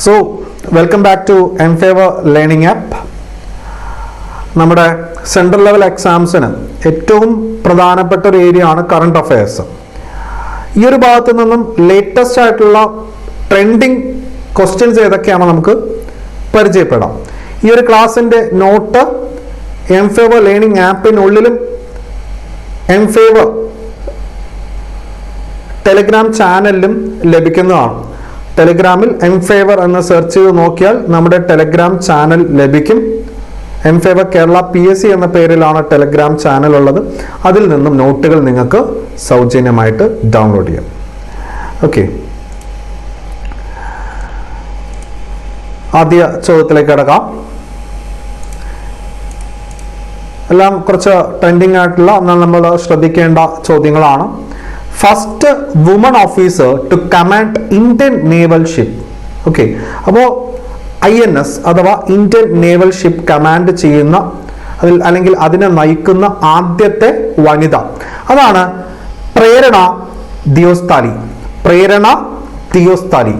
So, welcome back to Mfavor Learning App. നമ്മുടെ central level എക്സാംസിന് ഏറ്റവും പ്രധാനപ്പെട്ട ഒരു ഏരിയ ആണ് കറണ്ട് അഫയേഴ്സ്. ഈ ഒരു ഭാഗത്തു നിന്നും ലേറ്റസ്റ്റ് ആയിട്ടുള്ള ട്രെൻഡിങ് ക്വസ്റ്റ്യൻസ് ഏതൊക്കെയാണോ നമുക്ക് പരിചയപ്പെടാം. ഈ ഒരു ക്ലാസ്സിൻ്റെ നോട്ട് എംഫേവർ ലേണിംഗ് ആപ്പിനുള്ളിലും എംഫേവർ ടെലിഗ്രാം ചാനലിലും ലഭിക്കുന്നതാണ്. ടെലിഗ്രാമിൽ എംഫേവർ എന്ന് സെർച്ച് ചെയ്ത് നോക്കിയാൽ നമ്മുടെ ടെലിഗ്രാം ചാനൽ ലഭിക്കും. എംഫേവർ കേരള PSC എന്ന പേരിലാണ് ടെലിഗ്രാം ചാനൽ ഉള്ളത്. അതിൽ നിന്നും നോട്ടുകൾ നിങ്ങൾക്ക് സൗജന്യമായിട്ട് ഡൗൺലോഡ് ചെയ്യാം. ഓക്കെ, ആദ്യ ചോദ്യത്തിലേക്ക് കിടക്കാം. എല്ലാം കുറച്ച് ട്രെൻഡിങ് ആയിട്ടുള്ള എന്നാൽ നമ്മൾ ശ്രദ്ധിക്കേണ്ട ചോദ്യങ്ങളാണ്. First woman officer to command Indian naval ship. Okay, അപ്പോൾ INS അഥവാ ഇന്ത്യൻ നേവൽ ഷിപ്പ് കമാൻഡ് ചെയ്യുന്ന അല്ലെങ്കിൽ അതിനെ നയിക്കുന്ന ആദ്യത്തെ വനിത, അതാണ് Prerana Deosthali. Prerana Deosthali.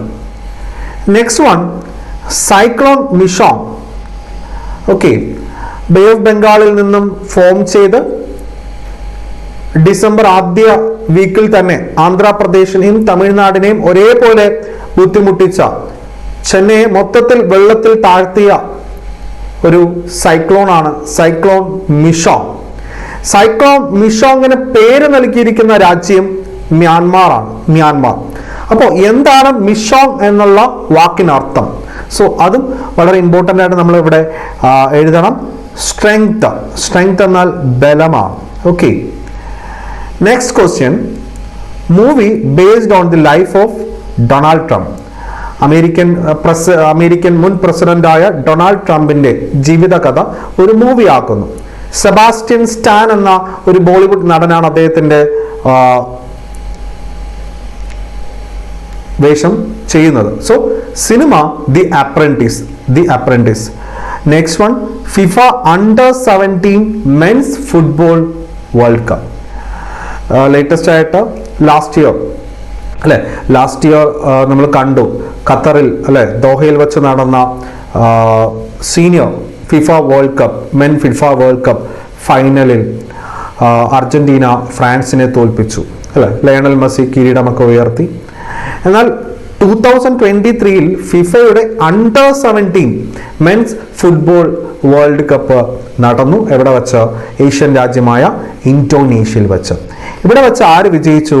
Next one, cyclone Michaung. Okay, bay of ബംഗാളിൽ നിന്നും ഫോം ചെയ്ത് ഡിസംബർ ആദ്യ വീക്കിൽ തന്നെ ആന്ധ്രാപ്രദേശിനെയും തമിഴ്നാടിനെയും ഒരേപോലെ ബുദ്ധിമുട്ടിച്ച, ചെന്നൈയെ മൊത്തത്തിൽ വെള്ളത്തിൽ താഴ്ത്തിയ ഒരു സൈക്ലോൺ ആണ് സൈക്ലോൺ മിഷോങ്. സൈക്ലോൺ മിഷോങ്ങിന് പേര് നൽകിയിരിക്കുന്ന രാജ്യം മ്യാൻമാർ ആണ്. മ്യാൻമാർ. അപ്പോൾ എന്താണ് മിഷോങ് എന്നുള്ള വാക്കിനർത്ഥം? സോ അതും വളരെ ഇമ്പോർട്ടൻ്റ് ആയിട്ട് നമ്മൾ ഇവിടെ എഴുതണം. സ്ട്രെങ്ത്. സ്ട്രെങ്ത് എന്നാൽ ബലമാണ്. Okay, next question, movie based on the life of Donald Trump. American മുൻ പ്രസിഡന്റായ ഡൊണാൾഡ് ട്രംപിന്റെ ജീവിതകഥ ഒരു മൂവി ആക്കുന്നു. സെബാസ്റ്റ്യൻ സ്റ്റാൻ എന്ന ഒരു ബോളിവുഡ് നടനാണ് അദ്ദേഹത്തിന്റെ വേഷം ചെയ്യുന്നത്. So cinema the apprentice. The apprentice. Next one, FIFA അണ്ടർ-17 men's football world cup. Latest ആയിട്ട് ലാസ്റ്റ് ഇയർ നമ്മൾ കണ്ടു ഖത്തറിൽ ദോഹയിൽ വെച്ച് നടന്ന senior FIFA world cup, men FIFA world cup ഫൈനലിൽ അർജന്റീന ഫ്രാൻസിനെ തോൽപ്പിച്ചു. ലയണൽ മെസ്സി കിരീടമൊക്കെ ഉയർത്തി. എന്നാൽ 2023 ഫിഫയുടെ അണ്ടർ-17 മെൻസ് ഫുട്ബോൾ വേൾഡ് കപ്പ് നടന്നു. എവിടെ വെച്ച്? ഏഷ്യൻ രാജ്യമായ ഇന്തോനേഷ്യയിൽ വെച്ച്. ഇവിടെ വെച്ച് ആര് വിജയിച്ചു?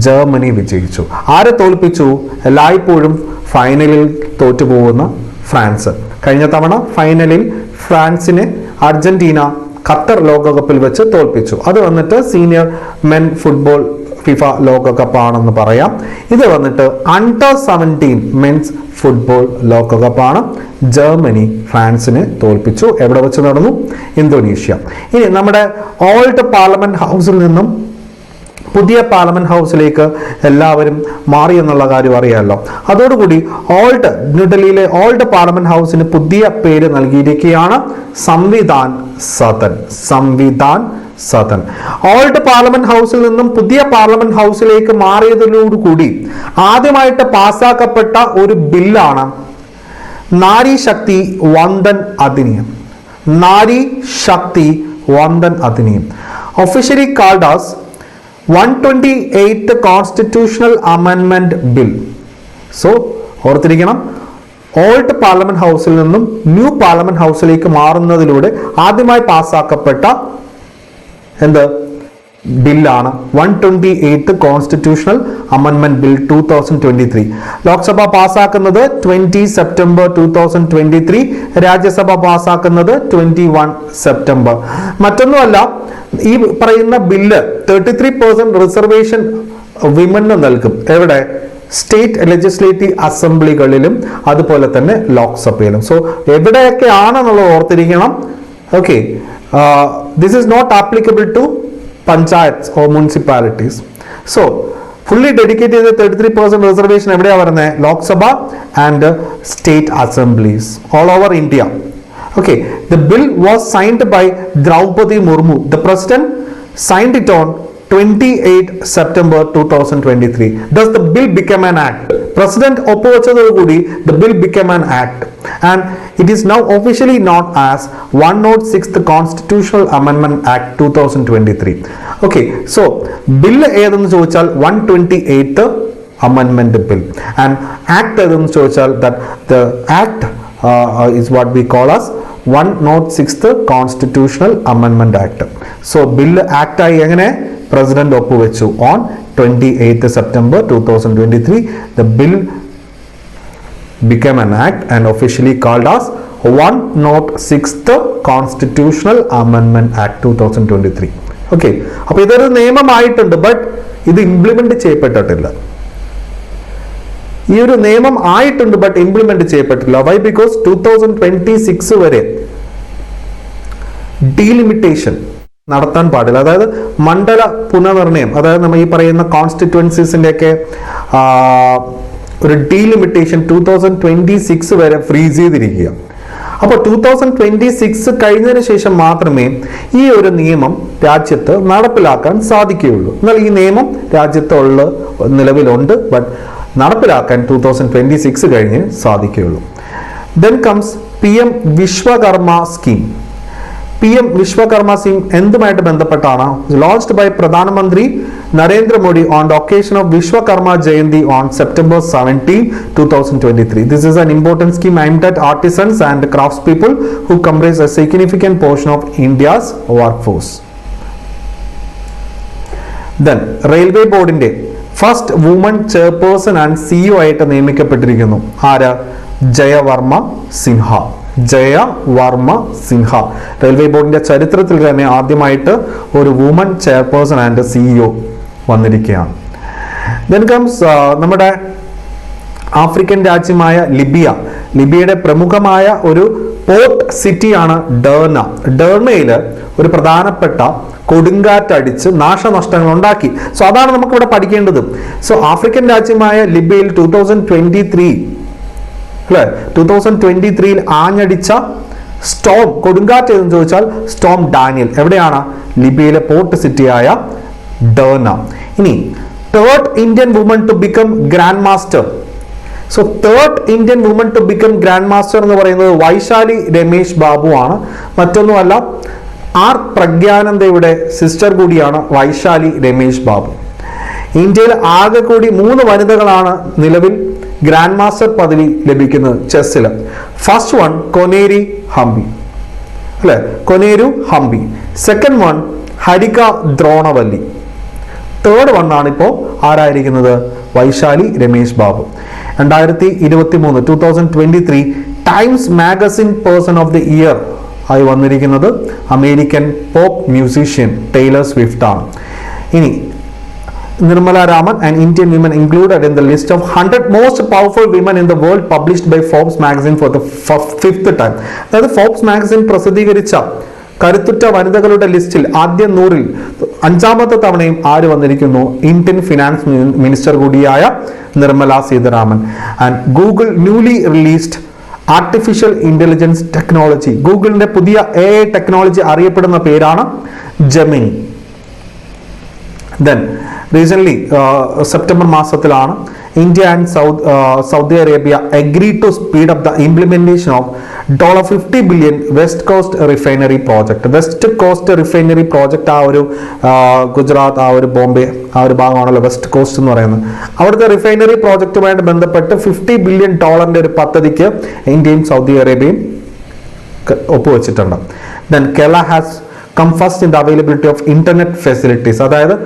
ജർമ്മനി വിജയിച്ചു. ആരെ തോൽപ്പിച്ചു? എല്ലായ്പ്പോഴും ഫൈനലിൽ തോറ്റുപോകുന്ന ഫ്രാൻസ്. കഴിഞ്ഞ തവണ ഫൈനലിൽ ഫ്രാൻസിനെ അർജന്റീന ഖത്തർ ലോകകപ്പിൽ വെച്ച് തോൽപ്പിച്ചു. അത് വന്നിട്ട് സീനിയർ മെൻ ഫുട്ബോൾ ഫിഫ ലോകകപ്പാണെന്ന് പറയാം. ഇത് വന്നിട്ട് അണ്ടർ-17 മെൻസ് ഫുട്ബോൾ ലോകകപ്പാണ്. ജർമ്മനി ഫ്രാൻസിനെ തോൽപ്പിച്ചു. എവിടെ വെച്ച് നടന്നു? ഇന്തോനേഷ്യ. ഇനി നമ്മുടെ ഓൾഡ് പാർലമെന്റ് ഹൗസിൽ നിന്നും പുതിയ പാർലമെന്റ് ഹൗസിലേക്ക് എല്ലാവരും മാറി എന്നുള്ള കാര്യം അറിയാമല്ലോ. അതോടുകൂടി ന്യൂഡൽഹിയിലെ ഓൾഡ് പാർലമെന്റ് ഹൗസിന് പുതിയ പേര് നൽകിയിരിക്കുകയാണ് സംവിധാൻ സദൻ. സംവിധാൻ സദൻ. ഓൾഡ് പാർലമെന്റ് ഹൗസിൽ നിന്നും പുതിയ പാർലമെന്റ് ഹൗസിലേക്ക് മാറിയതോടുകൂടി ആദ്യമായിട്ട് പാസ്സാക്കപ്പെട്ട ഒരു ബില്ലാണ് Nari Shakti Vandan Adhiniyam. Nari Shakti Vandan Adhiniyam. Officially called as 128th constitutional അമെൻമെന്റ് ബിൽ. സോ ഓർത്തിരിക്കണം, ഓൾഡ് പാർലമെന്റ് ഹൗസിൽ നിന്നും ന്യൂ പാർലമെന്റ് ഹൗസിലേക്ക് മാറുന്നതിലൂടെ ആദ്യമായി പാസ്സാക്കപ്പെട്ട ബില്ലാണ് 128th കോൺസ്റ്റിറ്റ്യൂഷണൽ അമെൻമെന്റ് ബിൽ 2023. ലോക്സഭ പാസ്സാക്കുന്നത് 20 സെപ്റ്റംബർ 2023. രാജ്യസഭ പാസ്സാക്കുന്നത് 21 സെപ്റ്റംബർ. മറ്റൊന്നുമല്ല, ഈ പറയുന്ന ബില്ല് 33% റിസർവേഷൻ വിമന് നൽകും. എവിടെ? സ്റ്റേറ്റ് ലെജിസ്ലേറ്റീവ് അസംബ്ലികളിലും അതുപോലെ തന്നെ ലോക്സഭയിലും. സോ എവിടെയൊക്കെ ആണെന്നുള്ളത് ഓർത്തിരിക്കണം. Okay, this is not applicable to panchayat or municipalities. So fully dedicate ചെയ്ത 33% റിസർവേഷൻ എവിടെയാണ് വരുന്നത്? Lok Sabha and state assemblies all over India. Okay, the bill was signed by Draupadi Murmu. The president signed it on 28 September 2023. Thus the bill became an act. President ഒപ്പുവെച്ചതോടുകൂടി the bill became an act and it is now officially known as 106th Constitutional Amendment Act 2023. Okay, so bill ഏതെന്ന് ചോദിച്ചാൽ 128th Amendment Bill and act ഏതെന്ന് ചോദിച്ചാൽ that the act is what we call as 106th Constitutional Amendment Act. So bill act ആയി എങ്ങനെ president ഒപ്പുവെച്ചു on 28th September 2023. The bill became an act and officially called as 106th Constitutional Amendment Act 2023. Okay, അപ്പോൾ ഇതൊരു നിയമമായിട്ടുണ്ട്, but ഇത് implement ചെയ്യപ്പെട്ടിട്ടില്ല. ഈ ഒരു നിയമം ആയിട്ടുണ്ട് ബട്ട് ഇംപ്ലിമെന്റ് ചെയ്യപ്പെട്ടില്ല. വൈ? ബിക്കോസ് 2026 വരെ ഡീലിമിറ്റേഷൻ നടത്താൻ പാടില്ല. അതായത് മണ്ഡല പുനർനിർണയം, അതായത് നമ്മൾ ഈ പറയുന്ന കോൺസ്റ്റിറ്റ്യുവൻസീസിന്റെ ഒക്കെ ഒരു ഡീലിമിറ്റേഷൻ 2026 വരെ ഫ്രീസ് ചെയ്തിരിക്കുക. അപ്പോൾ 2026 കഴിഞ്ഞതിന് ശേഷം മാത്രമേ ഈ ഒരു നിയമം രാജ്യത്ത് നടപ്പിലാക്കാൻ സാധിക്കുകയുള്ളൂ. എന്നാൽ ഈ നിയമം രാജ്യത്തുള്ള നിലവിലുണ്ട്, ബട്ട് നടപ്പിലാക്കാൻ 2026 കഴിഞ്ഞ് സാധിക്കുകയുള്ളൂ. Then comes PM Vishwakarma scheme. PM Vishwakarma scheme എന്തുമായിട്ട് ബന്ധപ്പെട്ടാണ്? ലോഞ്ച്ഡ് ബൈ പ്രധാനമന്ത്രി Narendra Modi on the occasion of Vishwakarma Jayanti on September 17, 2023. This is an important scheme aimed at artisans and craftspeople who comprise a significant portion of India's workforce. Then railway ബോർഡിന്റെ first woman chairperson and CEO ആയിട്ട് നിയമിക്കപ്പെട്ടിരിക്കുന്നു. ആര്? Jaya Varma Sinha. Jaya Varma Sinha railway ബോർഡിന്റെ ചരിത്രത്തിൽ തന്നെ ആദ്യമായിട്ട് ഒരു woman chairperson and CEO വന്നിരിക്കുകയാണ്. ദെൻ കംസ് നമ്മുടെ ആഫ്രിക്കൻ രാജ്യമായ ലിബിയ. ലിബിയയുടെ പ്രമുഖമായ ഒരു പോർട്ട് സിറ്റിയാണ് ഡേർണ. ഡേർണയിൽ ഒരു പ്രധാനപ്പെട്ട കൊടുങ്കാറ്റടിച്ച് നാശനഷ്ടങ്ങൾ ഉണ്ടാക്കി. സോ അതാണ് നമുക്ക് ഇവിടെ പഠിക്കേണ്ടത്. സോ ആഫ്രിക്കൻ രാജ്യമായ ലിബിയയിൽ 2023 ആഞ്ഞടിച്ച സ്റ്റോം കൊടുങ്കാറ്റ് എന്ന് ചോദിച്ചാൽ സ്റ്റോം ഡാനിയൽ എവിടെയാണ്? ലിബിയയിലെ പോർട്ട് സിറ്റിയായ ഡേർണ. ഇനി third Indian woman to become grand master. So third Indian woman to become grand master എന്ന് പറയുന്നത് വൈശാലി രമേശ് ബാബു ആണ്. മറ്റൊന്നുമല്ല, ആർ പ്രഗ്യാനന്ദയുടെ സിസ്റ്റർ കൂടിയാണ് വൈശാലി രമേശ് ബാബു. ഇന്ത്യയിൽ ആകെ കൂടി 3 വനിതകളാണ് നിലവിൽ ഗ്രാൻഡ് മാസ്റ്റർ പദവി ലഭിക്കുന്നത് ചെസ്സിൽ. ഫസ്റ്റ് വൺ കൊനേരി ഹംപി, അല്ലെ? Koneru Humpy. Second one Harika Dronavalli. Third one ആണ് ഇപ്പോൾ ആരായിരിക്കുന്നത്? Vaishali Ramesh Babu. 2023 Times magazine person of the year ആയി വന്നിരിക്കുന്നത് American pop musician Taylor Swift ആണ്. ഇനി Nirmala Raman and Indian women included in the list of 100 most powerful women in the world published by Forbes magazine for the 5th time. അതായത് Forbes magazine പ്രസിദ്ധീകരിച്ച കരുത്തുറ്റ വനിതകളുടെ ലിസ്റ്റിൽ ആദ്യ 100-ൽ 5ാമത്തെ തവണയും ആര് വന്നിരിക്കുന്നു? ഇന്ത്യൻ ഫിനാൻസ് മിനിസ്റ്റർ കൂടിയായ Nirmala Sitharaman. And Google newly released artificial intelligence technology. ഗൂഗിളിന്റെ പുതിയ AI ടെക്നോളജി അറിയപ്പെടുന്ന പേരാണ് ജെമിനി. ദെൻ റീസെന്റ് സെപ്റ്റംബർ മാസത്തിലാണ് India and Saudi Arabia agree to speed up the implementation of $50 billion west coast refinery project. West coast refinery project ആ ഒരു ഗുജറാത്ത്, ആ ഒരു ബോംബെ, ആ ഒരു ഭാഗമാണല്ലോ വെസ്റ്റ് കോസ്റ്റ് എന്ന് പറയുന്നത്. അവിടുത്തെ റിഫൈനറി പ്രോജക്റ്റുമായിട്ട് ബന്ധപ്പെട്ട് $50 ബില്യൺ ഒരു പദ്ധതിക്ക് ഇന്ത്യയും സൗദി അറേബ്യയും ഒപ്പുവെച്ചിട്ടുണ്ട്. Then Kerala has come first in the availability of internet facilities. അതായത്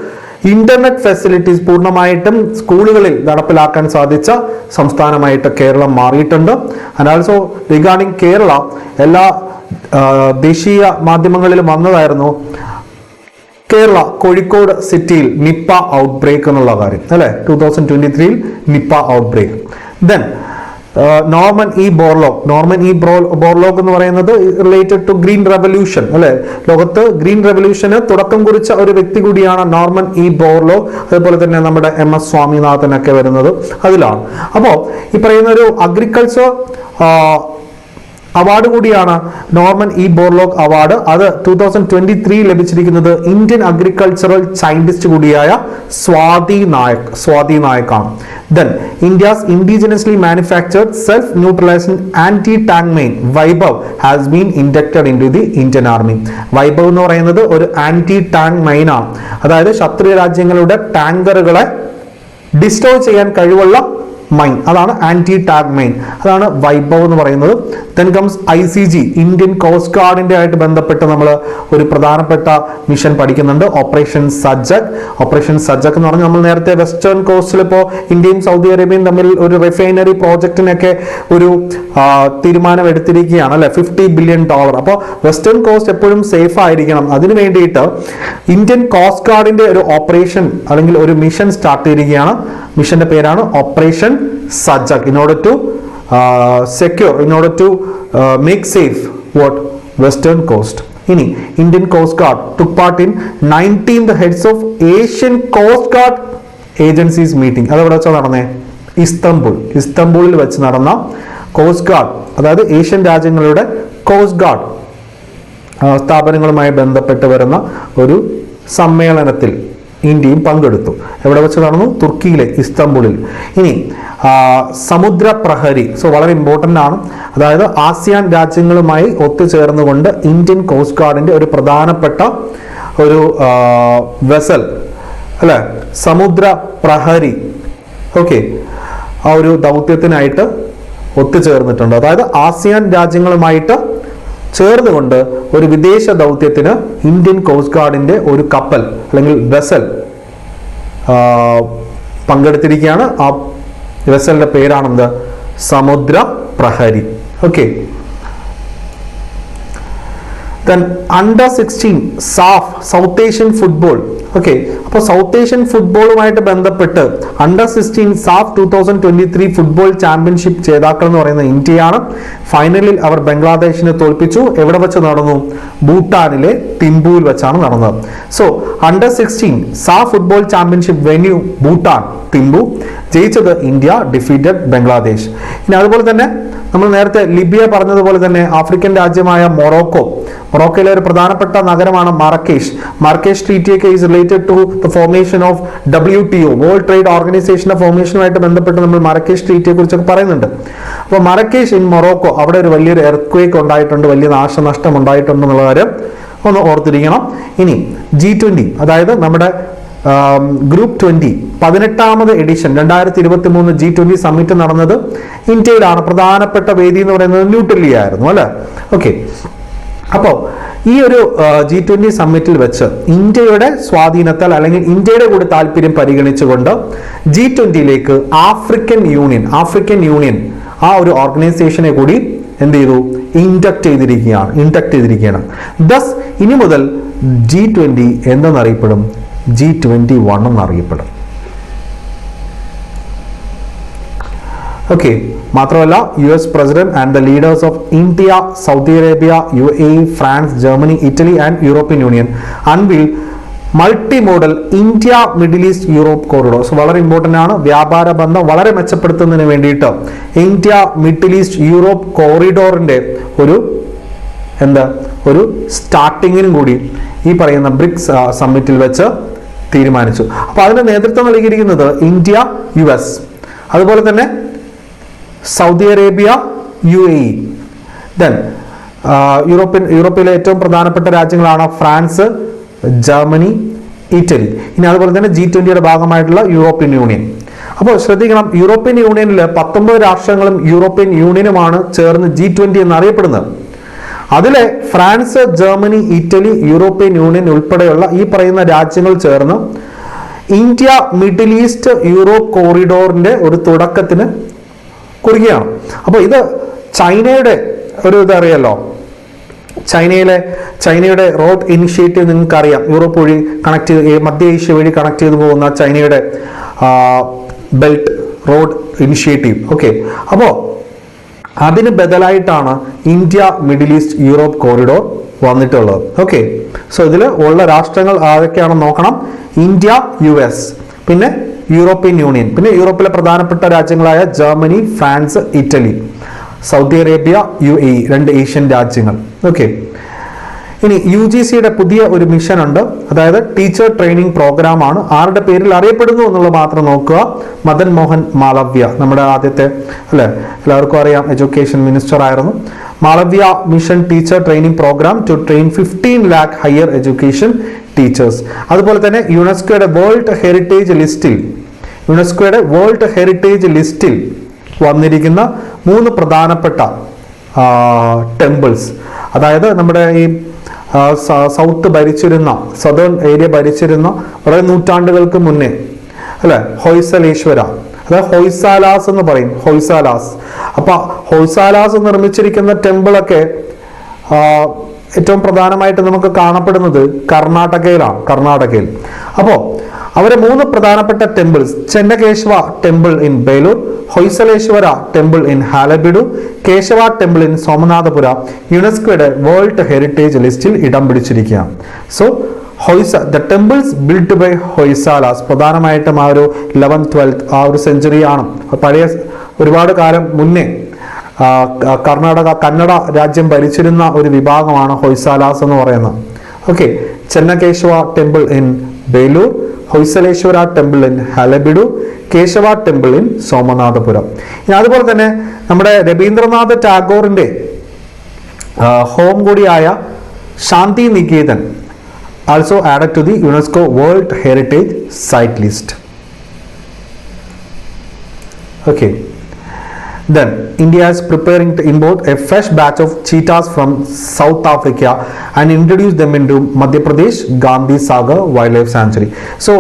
ഇന്റർനെറ്റ് ഫെസിലിറ്റീസ് പൂർണ്ണമായിട്ടും സ്കൂളുകളിൽ നടപ്പിലാക്കാൻ സാധിച്ച സംസ്ഥാനമായിട്ട് കേരളം മാറിയിട്ടുണ്ട്. ആൻഡ് ആൾസോ റിഗാർഡിംഗ് കേരള, എല്ലാ ദേശീയ മാധ്യമങ്ങളിലും വന്നതായിരുന്നു കേരള കോഴിക്കോട് സിറ്റിയിൽ നിപ്പ ഔട്ട് ബ്രേക്ക് എന്നുള്ള കാര്യം, അല്ലെ? 2023 Nipah outbreak. Then Norman E Borlaug എന്ന് പറയുന്നത് റിലേറ്റഡ് ടു ഗ്രീൻ റെവല്യൂഷൻ, അല്ലെ? ലോകത്ത് ഗ്രീൻ റെവല്യൂഷന് തുടക്കം കുറിച്ച ഒരു വ്യക്തി കൂടിയാണ് നോർമൻ ഇ ബോർലോഗ്. അതുപോലെ തന്നെ നമ്മുടെ MS സ്വാമിനാഥൻ ഒക്കെ വരുന്നത് അതിലാണ്. അപ്പോൾ ഈ പറയുന്ന ഒരു അവാർഡ് കൂടിയാണ് നോർമൻ ഇ ബോർലോഗ് അവാർഡ്. അത് 2023 ലഭിച്ചിരിക്കുന്നത് ഇന്ത്യൻ അഗ്രികൾച്ചറൽ സയന്റിസ്റ്റ് കൂടിയായ Swathi നായക്കാണ്. Then India's indigenously manufactured self-neutralizing anti-tank mine Vaibhav has been inducted into the Indian Army. Vaibhav എന്ന് പറയുന്നത് ഒരു ആന്റി ടാങ്ക് മൈൻ ആണ്. അതായത് ശത്രു രാജ്യങ്ങളുടെ ടാങ്കറുകളെ ഡിസ്ട്രോയ് ചെയ്യാൻ കഴിവുള്ള മൈൻ, അതാണ് ആന്റി ടാങ്ക് മൈൻ, അതാണ് വൈഭവ് എന്ന് പറയുന്നത്. Then comes ICG, Indian coast ഗാർഡിന്റെ ആയിട്ട് ബന്ധപ്പെട്ട് നമ്മൾ ഒരു പ്രധാനപ്പെട്ട മിഷൻ പഠിക്കുന്നുണ്ട്, ഓപ്പറേഷൻ സജ്ജക്. ഓപ്പറേഷൻ സജ്ജക് എന്ന് പറഞ്ഞാൽ നമ്മൾ നേരത്തെ വെസ്റ്റേൺ കോസ്റ്റിൽ ഇപ്പോൾ ഇന്ത്യയും സൗദി അറേബ്യയും തമ്മിൽ ഒരു റിഫൈനറി പ്രോജക്റ്റിനൊക്കെ ഒരു തീരുമാനം എടുത്തിരിക്കുകയാണ് അല്ലെ, $50 ബില്യൺ. അപ്പോൾ വെസ്റ്റേൺ കോസ്റ്റ് എപ്പോഴും സേഫ് ആയിരിക്കണം. അതിനു വേണ്ടിയിട്ട് ഇന്ത്യൻ കോസ്റ്റ് ഗാർഡിന്റെ ഒരു ഓപ്പറേഷൻ അല്ലെങ്കിൽ ഒരു മിഷൻ സ്റ്റാർട്ട് ചെയ്തിരിക്കുകയാണ്. മിഷന്റെ പേരാണ് operation Sajag. in order to make safe what western coast. ഇനി Indian coast guard took part in 19th heads of Asian Coast Guard Agencies meeting. അത് എവിടെ വെച്ചാൽ നടന്നേ? ഇസ്തംബൂളിൽ വെച്ച് നടന്ന കോസ്റ്റ് ഗാർഡ്, അതായത് ഏഷ്യൻ രാജ്യങ്ങളുടെ കോസ്റ്റ് ഗാർഡ് സ്ഥാപനങ്ങളുമായി ബന്ധപ്പെട്ട് വരുന്ന ഒരു സമ്മേളനത്തിൽ ഇന്ത്യയും പങ്കെടുത്തു. എവിടെ വെച്ച് നടന്നു? തുർക്കിയിലെ ഇസ്തംബൂളിൽ. ഇനി സമുദ്ര പ്രഹരി, വളരെ ഇമ്പോർട്ടൻ്റ് ആണ്. അതായത് ആസിയാൻ രാജ്യങ്ങളുമായി ഒത്തുചേർന്നുകൊണ്ട് ഇന്ത്യൻ കോസ്റ്റ് ഗാർഡിന്റെ ഒരു പ്രധാനപ്പെട്ട ഒരു വെസൽ അല്ലെ, സമുദ്ര പ്രഹരി, ഓക്കെ, ആ ഒരു ദൗത്യത്തിനായിട്ട് ഒത്തുചേർന്നിട്ടുണ്ട്. അതായത് ആസിയാൻ രാജ്യങ്ങളുമായിട്ട് ചേർന്നുകൊണ്ട് ഒരു വിദേശ ദൗത്യത്തിന് ഇന്ത്യൻ കോസ്റ്റ് ഗാർഡിന്റെ ഒരു കപ്പൽ അല്ലെങ്കിൽ വെസൽ പങ്കെടുത്തിരിക്കുകയാണ്. ആ വെസലിന്റെ പേരാണെന്ത്? Samudra Prahari. Okay. Then under 16 SAF south Asian football. Okay, അപ്പോൾ സൗത്ത് ഏഷ്യൻ ഫുട്ബോളുമായിട്ട് ബന്ധപ്പെട്ട് അണ്ടർ 16 SAF 2023 ഫുട്ബോൾ ചാമ്പ്യൻഷിപ്പ് ജേതാക്കൾ എന്ന് പറയുന്നത് ഇന്ത്യയാണ്. ഫൈനലിൽ അവർ ബംഗ്ലാദേശിനെ തോൽപ്പിച്ചു. എവിടെ വെച്ച് നടന്നു? ഭൂട്ടാനിലെ തിമ്പുവിൽ വെച്ചാണ് നടന്നത്. So under 16 SAF football championship venue Bhutan, Thimphu. ജയിച്ചത് ഇന്ത്യ, ഡിഫീറ്റഡ് ബംഗ്ലാദേശ്. ഇനി അതുപോലെ തന്നെ നമ്മൾ നേരത്തെ ലിബിയ പറഞ്ഞതുപോലെ തന്നെ ആഫ്രിക്കൻ രാജ്യമായ മൊറോക്കോയിലെ ഒരു പ്രധാനപ്പെട്ട നഗരമാണ് മറക്കേഷ് ട്രീറ്റി ഒക്കെ is related to the formation of WTO, world trade ഓർഗനൈസേഷന്റെ ഫോർമേഷനുമായിട്ട് ബന്ധപ്പെട്ട് നമ്മൾ മറക്കേഷ് ട്രീറ്റിയെ കുറിച്ചൊക്കെ പറയുന്നുണ്ട്. അപ്പോൾ മറക്കേഷ് ഇൻ മൊറോക്കോ, അവിടെ ഒരു വലിയൊരു എർത്ത്ക്വേക്ക് ഉണ്ടായിട്ടുണ്ട്, വലിയ നാശനഷ്ടം ഉണ്ടായിട്ടുണ്ട് എന്നുള്ള കാര്യം ഒന്ന് ഓർത്തിരിക്കണം. ഇനി G20, അതായത് നമ്മുടെ ഗ്രൂപ്പ് 20 18ാമത് എഡിഷൻ 2023 G20 സമ്മിറ്റ് നടന്നത് ഇന്ത്യയിലാണ്. പ്രധാനപ്പെട്ട വേദി എന്ന് പറയുന്നത് ന്യൂഡൽഹി ആയിരുന്നു അല്ലെ. ഓക്കെ, അപ്പോൾ ഈ ഒരു G20 സമ്മിറ്റിൽ വെച്ച് ഇന്ത്യയുടെ സ്വാധീനത്താൽ അല്ലെങ്കിൽ ഇന്ത്യയുടെ കൂടി താല്പര്യം പരിഗണിച്ചുകൊണ്ട് G20യിലേക്ക് ആഫ്രിക്കൻ യൂണിയൻ ആ ഒരു ഓർഗനൈസേഷനെ കൂടി എന്ത് ചെയ്തു? ഇൻഡക്ട് ചെയ്തിരിക്കുകയാണ്. ദസ് ഇനി മുതൽ G20 എന്തെന്നറിയപ്പെടും? G21 എന്നറിയപ്പെടും. ഓക്കെ, മാത്രമല്ല US president and the leaders of India, Saudi Arabia, UAE, France, Germany, Italy and European union unveil multi model India middle east Europe corridor. വളരെ ഇമ്പോർട്ടൻ്റ് ആണ്. വ്യാപാര ബന്ധം വളരെ മെച്ചപ്പെടുത്തുന്നതിന് വേണ്ടിയിട്ട് ഇന്ത്യ മിഡിൽ ഈസ്റ്റ് യൂറോപ്പ് കോറിഡോറിന്റെ ഒരു സ്റ്റാർട്ടിങ്ങിനും കൂടി ഈ പറയുന്ന ബ്രിക്സ് സമ്മിറ്റിൽ വെച്ച് തീരുമാനിച്ചു. അപ്പോൾ അതിന് നേതൃത്വം നൽകിയിരിക്കുന്നത് ഇന്ത്യ, US, അതുപോലെ തന്നെ സൗദി അറേബ്യ, UAE. ദെൻ യൂറോപ്പിലെ ഏറ്റവും പ്രധാനപ്പെട്ട രാജ്യങ്ങളാണ് ഫ്രാൻസ്, ജർമ്മനി, ഇറ്റലി. ഇനി അതുപോലെ തന്നെ G20യുടെ ഭാഗമായിട്ടുള്ള യൂറോപ്യൻ യൂണിയൻ. അപ്പോൾ ശ്രദ്ധിക്കണം, യൂറോപ്യൻ യൂണിയനിൽ 19 രാഷ്ട്രങ്ങളും യൂറോപ്യൻ യൂണിയനുമാണ് ചേർന്ന് G20 എന്നറിയപ്പെടുന്നത്. അതിലെ France, Germany, Italy, European union ഉൾപ്പെടെയുള്ള ഈ പറയുന്ന രാജ്യങ്ങൾ ചേർന്ന് ഇന്ത്യ മിഡിൽ ഈസ്റ്റ് യൂറോപ്പ് കോറിഡോറിന്റെ ഒരു തുടക്കത്തിന് കുറിക്കുകയാണ്. അപ്പോൾ ഇത് ചൈനയുടെ ഒരു ഇതറിയല്ലോ, ചൈനയുടെ റോഡ് ഇനിഷ്യേറ്റീവ് നിങ്ങൾക്ക് അറിയാം. യൂറോപ്പ് വഴി കണക്ട് ചെയ്ത് മധ്യ ഏഷ്യ വഴി കണക്ട് ചെയ്ത് പോകുന്ന ചൈനയുടെ ബെൽറ്റ് റോഡ് ഇനിഷ്യേറ്റീവ്. ഓക്കെ, അപ്പോൾ അതിന് ബദലായിട്ടാണ് India middle east Europe corridor വന്നിട്ടുള്ളത്. ഓക്കെ, സോ ഇതിൽ ഉള്ള രാഷ്ട്രങ്ങൾ ആരൊക്കെയാണെന്ന് നോക്കണം. ഇന്ത്യ, US, പിന്നെ യൂറോപ്യൻ യൂണിയൻ, പിന്നെ യൂറോപ്പിലെ പ്രധാനപ്പെട്ട രാജ്യങ്ങളായ Germany, France, Italy. Saudi Arabia, UAE, 2 Asian രാജ്യങ്ങൾ. ഓക്കെ, ഇനി UGCയുടെ പുതിയ ഒരു മിഷൻ ഉണ്ട്, അതായത് ടീച്ചർ ട്രെയിനിങ് പ്രോഗ്രാം ആണ്. ആരുടെ പേരിൽ അറിയപ്പെടുന്നു എന്നുള്ളത് മാത്രം നോക്കുക. മദൻ മോഹൻ മാളവ്യ, നമ്മുടെ ആദ്യത്തെ അല്ലെ, എല്ലാവർക്കും അറിയാം, എഡ്യൂക്കേഷൻ മിനിസ്റ്റർ ആയിരുന്നു. Malaviya mission teacher training programme to train 15 lakh higher education teachers. അതുപോലെ തന്നെ യുനെസ്കോയുടെ വേൾഡ് ഹെറിറ്റേജ് ലിസ്റ്റിൽ വന്നിരിക്കുന്ന 3 പ്രധാനപ്പെട്ട ടെമ്പിൾസ്, അതായത് നമ്മുടെ ഈ സൗത്ത് ഭരിച്ചിരുന്ന, സദേൺ ഏരിയ ഭരിച്ചിരുന്ന വളരെ നൂറ്റാണ്ടുകൾക്ക് മുന്നേ അല്ലെ, ഹൊയ്സലേശ്വര, അതായത് ഹൊയ്സാലാസ് എന്ന് പറയും, ഹൊയ്സാലാസ്. അപ്പൊ ഹൊയ്സാലാസ് നിർമ്മിച്ചിരിക്കുന്ന ടെമ്പിളൊക്കെ ഏറ്റവും പ്രധാനമായിട്ട് നമുക്ക് കാണപ്പെടുന്നത് കർണാടകയിൽ. അപ്പോ അവരെ 3 പ്രധാനപ്പെട്ട temples, Chennakeshava temple in Belur, Hoysaleswara temple in Halebidu, Keshava temple in Somanathapura യുനെസ്കോയുടെ വേൾഡ് ഹെറിറ്റേജ് ലിസ്റ്റിൽ ഇടം പിടിച്ചിരിക്കുകയാണ്. So the temples build by Hoysalas പ്രധാനമായിട്ടും ആ ഒരു 11th 12th ആ ഒരു സെഞ്ചുറിയാണ്. പഴയ ഒരുപാട് കാലം മുന്നേ കന്നഡ രാജ്യം ഭരിച്ചിരുന്ന ഒരു വിഭാഗമാണ് ഹൊയ്സാലാസ് എന്ന് പറയുന്നത്. Okay, Chennakeshava temple in Belur, Hoysaleswara temple in Halebidu, Keshava temple in Somanathapuram. അതുപോലെ തന്നെ നമ്മുടെ രവീന്ദ്രനാഥ ടാഗോറിന്റെ ഹോം കൂടിയായ ശാന്തി Niketan also added to the UNESCO World Heritage Site list. Okay. Then India is preparing to import a fresh batch of cheetahs from South Africa and introduce them into Madhya Pradesh Gandhi Sagar Wildlife Sanctuary. So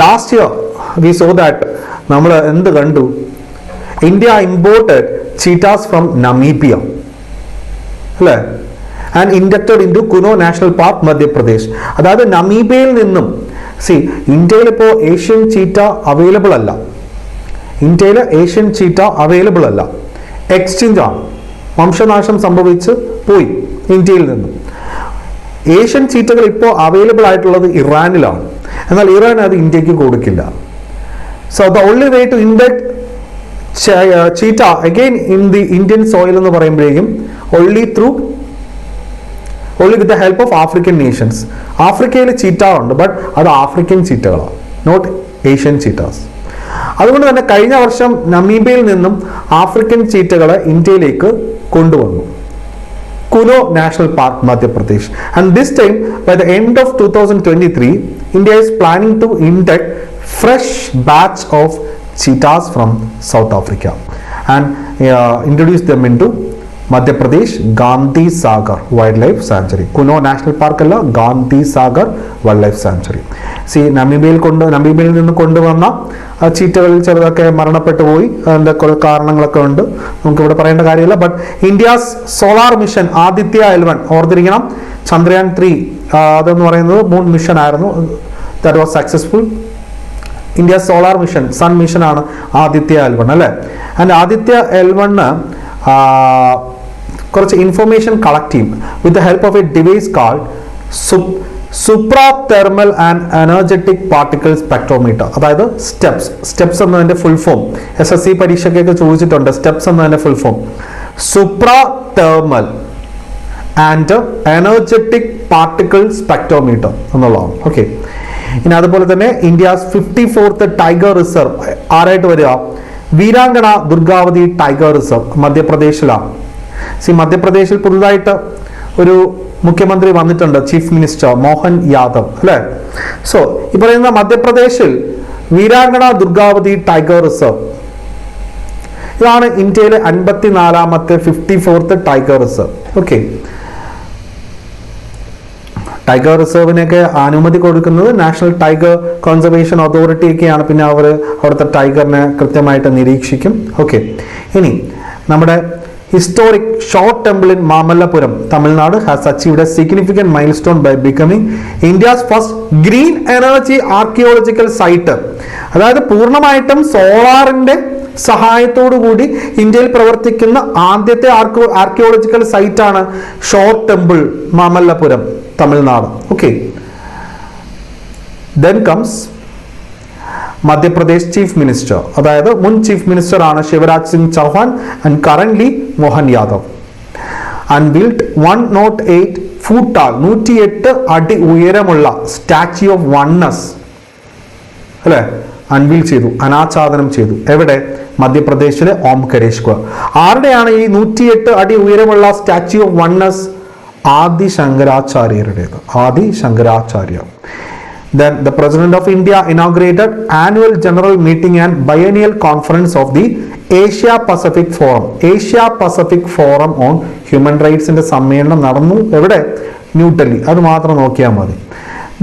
last year we saw that നമ്മൾ എന്ത് കണ്ടു, India imported cheetahs from Namibia അല്ലേ, and inducted into Kuno National Park, Madhya Pradesh. അതായത് നമീബിയയിൽ നിന്നും ഇന്ത്യയിൽ ഇപ്പോൾ Asian cheetah available അല്ല, exchange ആണ്, വംശനാശം സംഭവിച്ച് പോയി ഇന്ത്യയിൽ നിന്നും. ഏഷ്യൻ ചീറ്റകൾ ഇപ്പോൾ അവൈലബിൾ ആയിട്ടുള്ളത് ഇറാനിലാണ്, എന്നാൽ ഇറാൻ അത് ഇന്ത്യക്ക് കൊടുക്കില്ല. So the only way to induct cheetah again in the Indian soil എന്ന് പറയുമ്പോഴേക്കും only with the help of African nations. ആഫ്രിക്കയിൽ ചീറ്റ ഉണ്ട്, ബട്ട് അത് ആഫ്രിക്കൻ ചീറ്റകളാണ്, നോട്ട് ഏഷ്യൻ ചീറ്റാസ്. അതുകൊണ്ട് തന്നെ കഴിഞ്ഞ വർഷം നമീബിയയിൽ നിന്നും ആഫ്രിക്കൻ ചീറ്റകളെ ഇന്ത്യയിലേക്ക് കൊണ്ടുവന്നു, Kuno national park, Madhya Pradesh. And this time by the end of 2023 India is planning to induct fresh batch of cheetahs from South Africa and introduce them into Madhya Pradesh Gandhi Sagar wildlife sanctuary. Kuno national park അല്ല, Gandhi Sagar wildlife sanctuary. നമീബിയയിൽ നിന്ന് കൊണ്ടുവന്ന ചീറ്റകളിൽ ചിലതൊക്കെ മരണപ്പെട്ടു പോയി, അതിൻ്റെ കുറെ കാരണങ്ങളൊക്കെ ഉണ്ട്, നമുക്കിവിടെ പറയേണ്ട കാര്യമില്ല. But India's solar mission Aditya L1 ഓർത്തിരിക്കണം, ചന്ദ്രയാൻ 3 അതെന്ന് പറയുന്നത് മൂൺ മിഷൻ ആയിരുന്നു, that was successful. India solar mission, sun mission ആണ് ആദിത്യ L1 അല്ലേ. ആൻഡ് ആദിത്യ L1 കുറച്ച് ഇൻഫർമേഷൻ കളക്ട് ചെയ്യും with the help of a device called supra thermal and energetic particle spectrometer. അതായത് steps എന്നതിന്റെ ഫുൾ ഫോം SSC പരീക്ഷയ്ക്കൊക്കെ ചോദിച്ചിട്ടുണ്ട്. Steps എന്നതിന്റെ full form supra thermal and energetic particle spectrometer എന്നുള്ളതാണ്. ഓക്കെ, ഇനി അതുപോലെ തന്നെ ഇന്ത്യസ് 54th ടൈഗർ റിസർവ് ആരായിട്ട് വരിക, വീരാങ്കണ ദുർഗാവതി ടൈഗർ റിസർവ് മധ്യപ്രദേശിലാണ്. മധ്യപ്രദേശിൽ പുതുതായിട്ട് ഒരു മുഖ്യമന്ത്രി വന്നിട്ടുണ്ട്, ചീഫ് മിനിസ്റ്റർ മോഹൻ യാദവ് അല്ലെ. സോ ഈ പറയുന്ന മധ്യപ്രദേശിൽ വീരാങ്കണ ദുർഗാവതി ടൈഗർ റിസർവ്, ഇതാണ് ഇന്ത്യയിലെ 54ാമത്തെ 54th tiger reserve. Okay, tiger റിസർവിനൊക്കെ അനുമതി കൊടുക്കുന്നത് നാഷണൽ ടൈഗർ കൺസർവേഷൻ അതോറിറ്റി ഒക്കെയാണ്. പിന്നെ അവർ അവിടുത്തെ ടൈഗറിനെ കൃത്യമായിട്ട് നിരീക്ഷിക്കും. ഓക്കെ, ഇനി നമ്മുടെ historic shore temple in Mamallapuram, Tamil Nadu has achieved a significant milestone by becoming India's first green energy archaeological site. അതായത് പൂർണ്ണമായിട്ടും സോളാറിന്റെ സഹായത്തോടു കൂടി ഇന്ത്യയിൽ പ്രവർത്തിക്കുന്ന ആദ്യത്തെ ആർക്കിയോളജിക്കൽ സൈറ്റാണ് shore temple Mamallapuram, Tamil Nadu. Okay, then comes Madhya Pradesh chief minister, അതായത് മുൻ ചീഫ് മിനിസ്റ്റർ ആണ് Shivraj Singh Chouhan and currently Mohan Yadav. Unveiled 108 foot tall, 108 അടി ഉയരമുള്ള സ്റ്റാച്യു ഓഫ് വൺനെസ് അല്ലെ അൺവീൽ ചെയ്തു, അനാച്ഛാദനം ചെയ്തു. എവിടെ? മധ്യപ്രദേശിലെ ഓംകരേശ്വർ. ആരുടെയാണ് ഈ 108 അടി ഉയരമുള്ള സ്റ്റാച്യു ഓഫ് വൺനെസ്? ആദി ശങ്കരാചാര്യരുടേത്. Adi Shankaracharya. Then the President of India inaugurated annual general meeting and biennial conference of the Asia Pacific Forum. Asia Pacific Forum on Human Rights ന്റെ സമ്മേളനം നടന്നു. എവിടെ? ന്യൂഡൽഹി. അത് മാത്രം നോക്കിയാൽ മതി.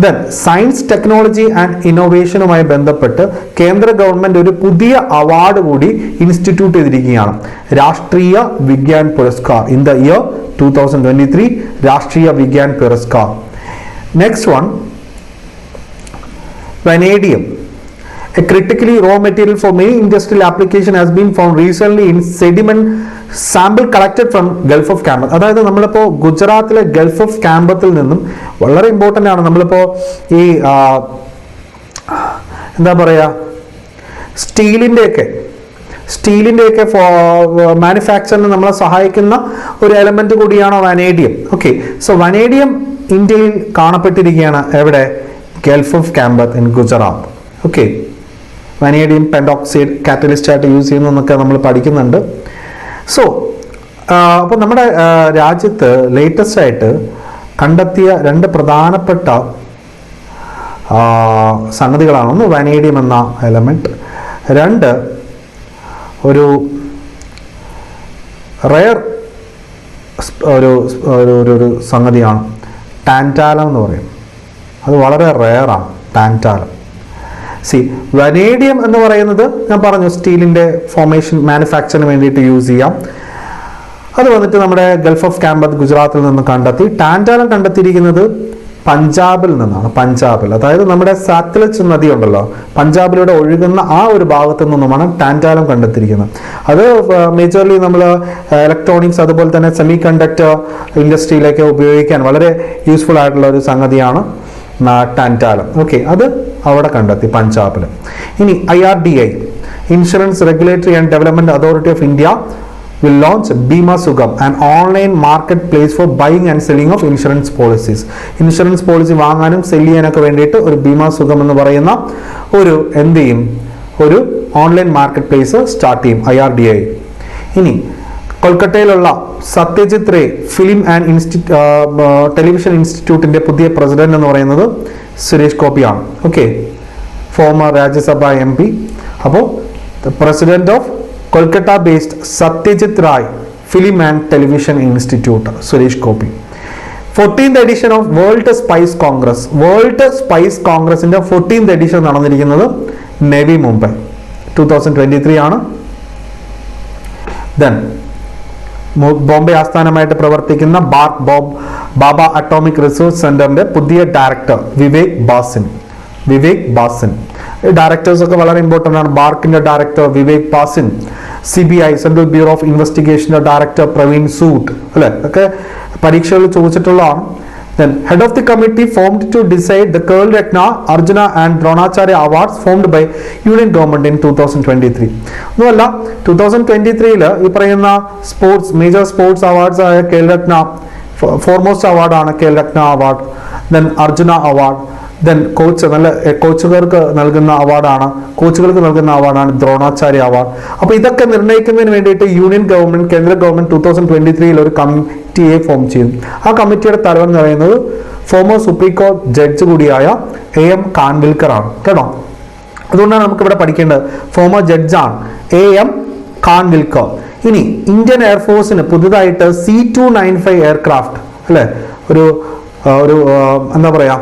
Then സയൻസ് ടെക്നോളജി ആൻഡ് ഇന്നോവേഷനുമായി ബന്ധപ്പെട്ട് കേന്ദ്ര ഗവൺമെന്റ് ഒരു പുതിയ അവാർഡ് കൂടി ഇൻസ്റ്റിറ്റ്യൂട്ട് ചെയ്തിരിക്കുകയാണ്. രാഷ്ട്രീയ Vigyan Puraskar in the year 2023. രാഷ്ട്രീയ Vigyan Puraskar. Next one, vanadium, a critically raw material for many industrial application, has been found recently in sediment sample collected from Gulf of Cambot. അതായത് നമ്മളിപ്പോൾ ഗുജറാത്തിലെ ഗൾഫ് ഓഫ് കാമ്പത്തിൽ നിന്നും വളരെ ഇമ്പോർട്ടൻ്റ് ആണ്. നമ്മളിപ്പോൾ ഈ എന്താ പറയുക സ്റ്റീലിൻ്റെയൊക്കെ മാനുഫാക്ചറിന് നമ്മളെ സഹായിക്കുന്ന ഒരു എലമെന്റ് കൂടിയാണ് വനേഡിയം. ഓക്കെ, സോ വനേഡിയം ഇന്ത്യയിൽ കാണപ്പെട്ടിരിക്കുകയാണ്. എവിടെ? Gulf of Khambhat in Gujarat. Okay, vanadium pentoxide catalyst ആയിട്ട് യൂസ് ചെയ്യുന്നതെന്നൊക്കെ നമ്മൾ പഠിക്കുന്നുണ്ട്. സോ അപ്പോൾ നമ്മുടെ രാജ്യത്ത് ലേറ്റസ്റ്റ് ആയിട്ട് കണ്ടെത്തിയ രണ്ട് പ്രധാനപ്പെട്ട സംഗതികളാണ്. ഒന്ന് വനേഡിയം എന്ന എലമെന്റ്, രണ്ട് ഒരു റെയർ ഒരു സംഗതിയാണ് ടാൻറ്റാലം എന്ന് പറയും. അത് വളരെ റെയറാണ് ടാൻറ്റാലം. വനേഡിയം എന്ന് പറയുന്നത് ഞാൻ പറഞ്ഞു സ്റ്റീലിൻ്റെ ഫോർമേഷൻ മാനുഫാക്ചറിന് വേണ്ടിയിട്ട് യൂസ് ചെയ്യാം. അത് വന്നിട്ട് നമ്മുടെ ഗൾഫ് ഓഫ് കാമ്പത്ത് ഗുജറാത്തിൽ നിന്ന് കണ്ടെത്തി. ടാൻറ്റാലം കണ്ടെത്തിയിരിക്കുന്നത് പഞ്ചാബിൽ നിന്നാണ്. പഞ്ചാബിൽ, അതായത് നമ്മുടെ സാത്ലജ് നദി ഉണ്ടല്ലോ, പഞ്ചാബിലൂടെ ഒഴുകുന്ന ആ ഒരു ഭാഗത്തു നിന്നുമാണ് ടാൻറ്റാലം കണ്ടെത്തിയിരിക്കുന്നത്. അത് മേജർലി നമ്മൾ ഇലക്ട്രോണിക്സ് അതുപോലെ തന്നെ സെമി കണ്ടക്ടർ ഇൻഡസ്ട്രിയിലേക്ക് ഉപയോഗിക്കാൻ വളരെ യൂസ്ഫുൾ ആയിട്ടുള്ള ഒരു സംഗതിയാണ് ടാൻറ്റാലം. ഓക്കെ, അത് അവിടെ കണ്ടെത്തി പഞ്ചാബിൽ. ഇനി IRDAI, insurance regulatory and development authority of India will launch Bima Sugam, an online marketplace for buying and selling of insurance policies. Insurance policy വാങ്ങാനും സെല് ചെയ്യാനൊക്കെ വേണ്ടിയിട്ട് ഒരു ബീമാ സുഗം എന്ന് പറയുന്ന ഒരു ഒരു ഓൺലൈൻ മാർക്കറ്റ് പ്ലേസ് സ്റ്റാർട്ട് ചെയ്യും IRDAI. ഇനി കൊൽക്കത്തയിലുള്ള Satyajit Ray film and television ഇൻസ്റ്റിറ്റ്യൂട്ടിന്റെ പുതിയ പ്രസിഡന്റ് എന്ന് പറയുന്നത് സുരേഷ് ഗോപിയാണ്. Okay, former Rajya Sabha MP. അപ്പോൾ president of Kolkata based Satyajit Ray Film and Television Institute, Suresh Gopi. 14th edition of World Spice Congress. World Spice Congress in the 14th edition നടന്നിരിക്കുന്നത് Navy Mumbai 2023 ആണ്. Then Bombay ആസ്ഥാനമായിട്ട് പ്രവർത്തിക്കുന്ന ബാബ atomic research സെന്ററിന്റെ പുതിയ director Vivek Basin. Directors ഒക്കെ വളരെ important ആണ്. ബാർക്കിന്റെ director Vivek Bhasin, CBI central bureau of ഇൻവെസ്റ്റിഗേഷന്റെ ഡയറക്ടർ പ്രവീൺ സൂട്ട്, അല്ലെ, ഒക്കെ പരീക്ഷകളിൽ ചോദിച്ചിട്ടുള്ളതാണ്. Then head of the committee formed to decide the Kerl Ratna, Arjuna and Dronacharya awards formed by Union government in 2023. ഒന്നുമല്ല, 2023 ഈ പറയുന്ന മേജർ സ്പോർട്സ് അവാർഡ്സ് ആയ കേൽ രത്ന, ഫോർമോസ്റ്റ് അവാർഡാണ് Khel Ratna award, then Arjuna award, then കോച്ചുകൾക്ക് നൽകുന്ന അവാർഡാണ് ദ്രോണാചാര്യ അവാർഡ്. അപ്പോൾ ഇതൊക്കെ നിർണ്ണയിക്കുന്നതിന് വേണ്ടിയിട്ട് കേന്ദ്ര ഗവൺമെന്റ് 2023 ഒരു കമ്മിറ്റിയെ ഫോം ചെയ്തു. ആ കമ്മിറ്റിയുടെ തലവൻ എന്ന് പറയുന്നത് ഫോമർ സുപ്രീം കോടതി ജഡ്ജ് കൂടിയായ AM കാൻവിൽക്കർ ആണ് കേട്ടോ. അതുകൊണ്ടാണ് നമുക്ക് ഇവിടെ പഠിക്കേണ്ടത്. ഫോമർ ജഡ്ജാണ് AM കാൻവിൽക്കർ. ഇനി ഇന്ത്യൻ എയർഫോഴ്സിന് പുതുതായിട്ട് C295 എയർക്രാഫ്റ്റ്, അല്ലെ, ഒരു എന്താ പറയാ,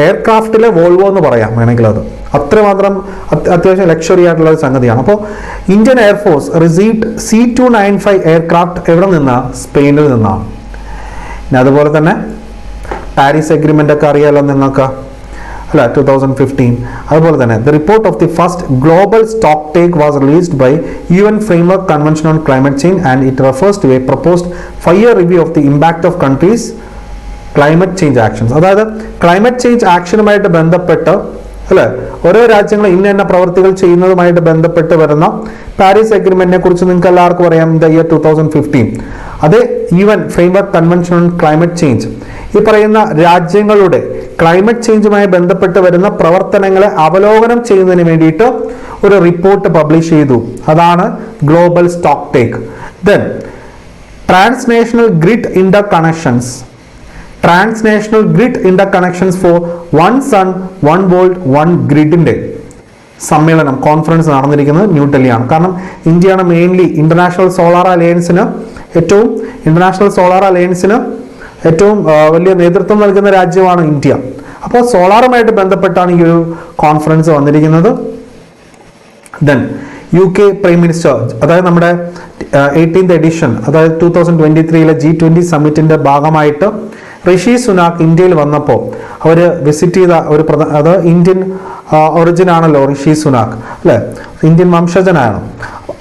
എയർക്രാഫ്റ്റിലെ വോൾവോ എന്ന് പറയാം വേണമെങ്കിൽ. അത് അത്രമാത്രം അത്യാവശ്യം ലക്ഷറി ആയിട്ടുള്ള ഒരു സംഗതിയാണ്. അപ്പോൾ Indian air force received C295 aircraft എവിടെ നിന്നാണ്? സ്പെയിനിൽ നിന്നാണ്. പിന്നെ അതുപോലെ തന്നെ പാരീസ് എഗ്രിമെന്റ് ഒക്കെ അറിയാലോ നിങ്ങൾക്ക്, അല്ല, 2015. അതുപോലെ തന്നെ the report of the first global stock take was released by UN framework convention on climate change and it refers to a proposed 5-year review of the impact of countries climate change actions. അതായത് climate change ആക്ഷനുമായിട്ട് ബന്ധപ്പെട്ട് അല്ലെ? ഓരോ രാജ്യങ്ങളും ഇന്ന പ്രവർത്തികൾ ചെയ്യുന്നതുമായിട്ട് ബന്ധപ്പെട്ട് വരുന്ന പാരീസ് അഗ്രിമെന്റിനെ കുറിച്ച് നിങ്ങൾക്ക് എല്ലാവർക്കും അറിയാം. ദ ഇയർ 2015 അത് UN framework convention on climate change, ഈ പറയുന്ന രാജ്യങ്ങളുടെ ക്ലൈമറ്റ് ചേഞ്ചുമായി ബന്ധപ്പെട്ട് വരുന്ന പ്രവർത്തനങ്ങളെ അവലോകനം ചെയ്യുന്നതിന് വേണ്ടിയിട്ട് ഒരു റിപ്പോർട്ട് പബ്ലിഷ് ചെയ്തു. അതാണ് global stock take. Then transnational grid interconnections, transnational grid interconnections for one sun one world one ഗ്രിഡിന്റെ സമ്മേളനം, കോൺഫറൻസ് നടന്നിരിക്കുന്നത് ന്യൂഡൽഹിയാണ്. കാരണം ഇന്ത്യയാണ് മെയിൻലി ഇന്റർനാഷണൽ സോളാർ അലയൻസിന് ഏറ്റവും വലിയ നേതൃത്വം നൽകുന്ന രാജ്യമാണ് ഇന്ത്യ. അപ്പോൾ സോളാറുമായിട്ട് ബന്ധപ്പെട്ടാണ് ഈ ഒരു കോൺഫറൻസ് വന്നിരിക്കുന്നത്. ദെൻ UK പ്രൈം മിനിസ്റ്റർ, അതായത് നമ്മുടെ 18th എഡിഷൻ, അതായത് 2023 G20 സമ്മിറ്റിന്റെ ഭാഗമായിട്ട് ഋഷി സുനാക് ഇന്ത്യയിൽ വന്നപ്പോൾ അവർ വിസിറ്റ് ചെയ്ത ഒരു അത് ഇന്ത്യൻ ഒറിജിൻ ആണല്ലോ ഋഷി സുനാക്, അല്ലെ? ഇന്ത്യൻ വംശജനാണ്.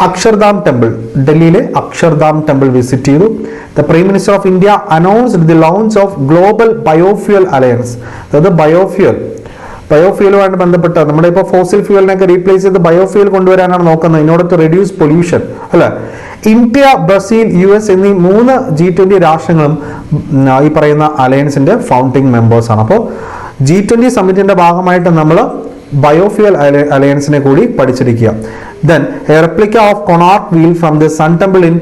അക്ഷർധാം ടെമ്പിൾ, ഡൽഹിയിലെ അക്ഷർധാം ടെമ്പിൾ വിസിറ്റ് ചെയ്തു. The prime minister of India announced the launch of global biofuel alliance. അതായത് ബയോഫ്യൂലുമായിട്ട് ബന്ധപ്പെട്ട് നമ്മുടെ ഇപ്പോൾ ഫോസിൽ ഫ്യൂവലിനൊക്കെ റീപ്ലേസ് ചെയ്ത് ബയോഫ്യൂൽ കൊണ്ടുവരാനാണ് നോക്കുന്നത് in order to reduce pollution, അല്ലെ? ഇന്ത്യ, ബ്രസീൽ, US എന്നീ 3 G20 രാഷ്ട്രങ്ങളും ഈ പറയുന്ന അലയൻസിന്റെ ഫൗണ്ടിങ് മെമ്പേഴ്സ് ആണ്. അപ്പോൾ G20 സമ്മിറ്റിന്റെ ഭാഗമായിട്ട് നമ്മൾ ബയോഫ്യൂൽ അലയൻസിനെ കൂടി പഠിച്ചിരിക്കുക. Then a replica of Konark wheel from the sun temple in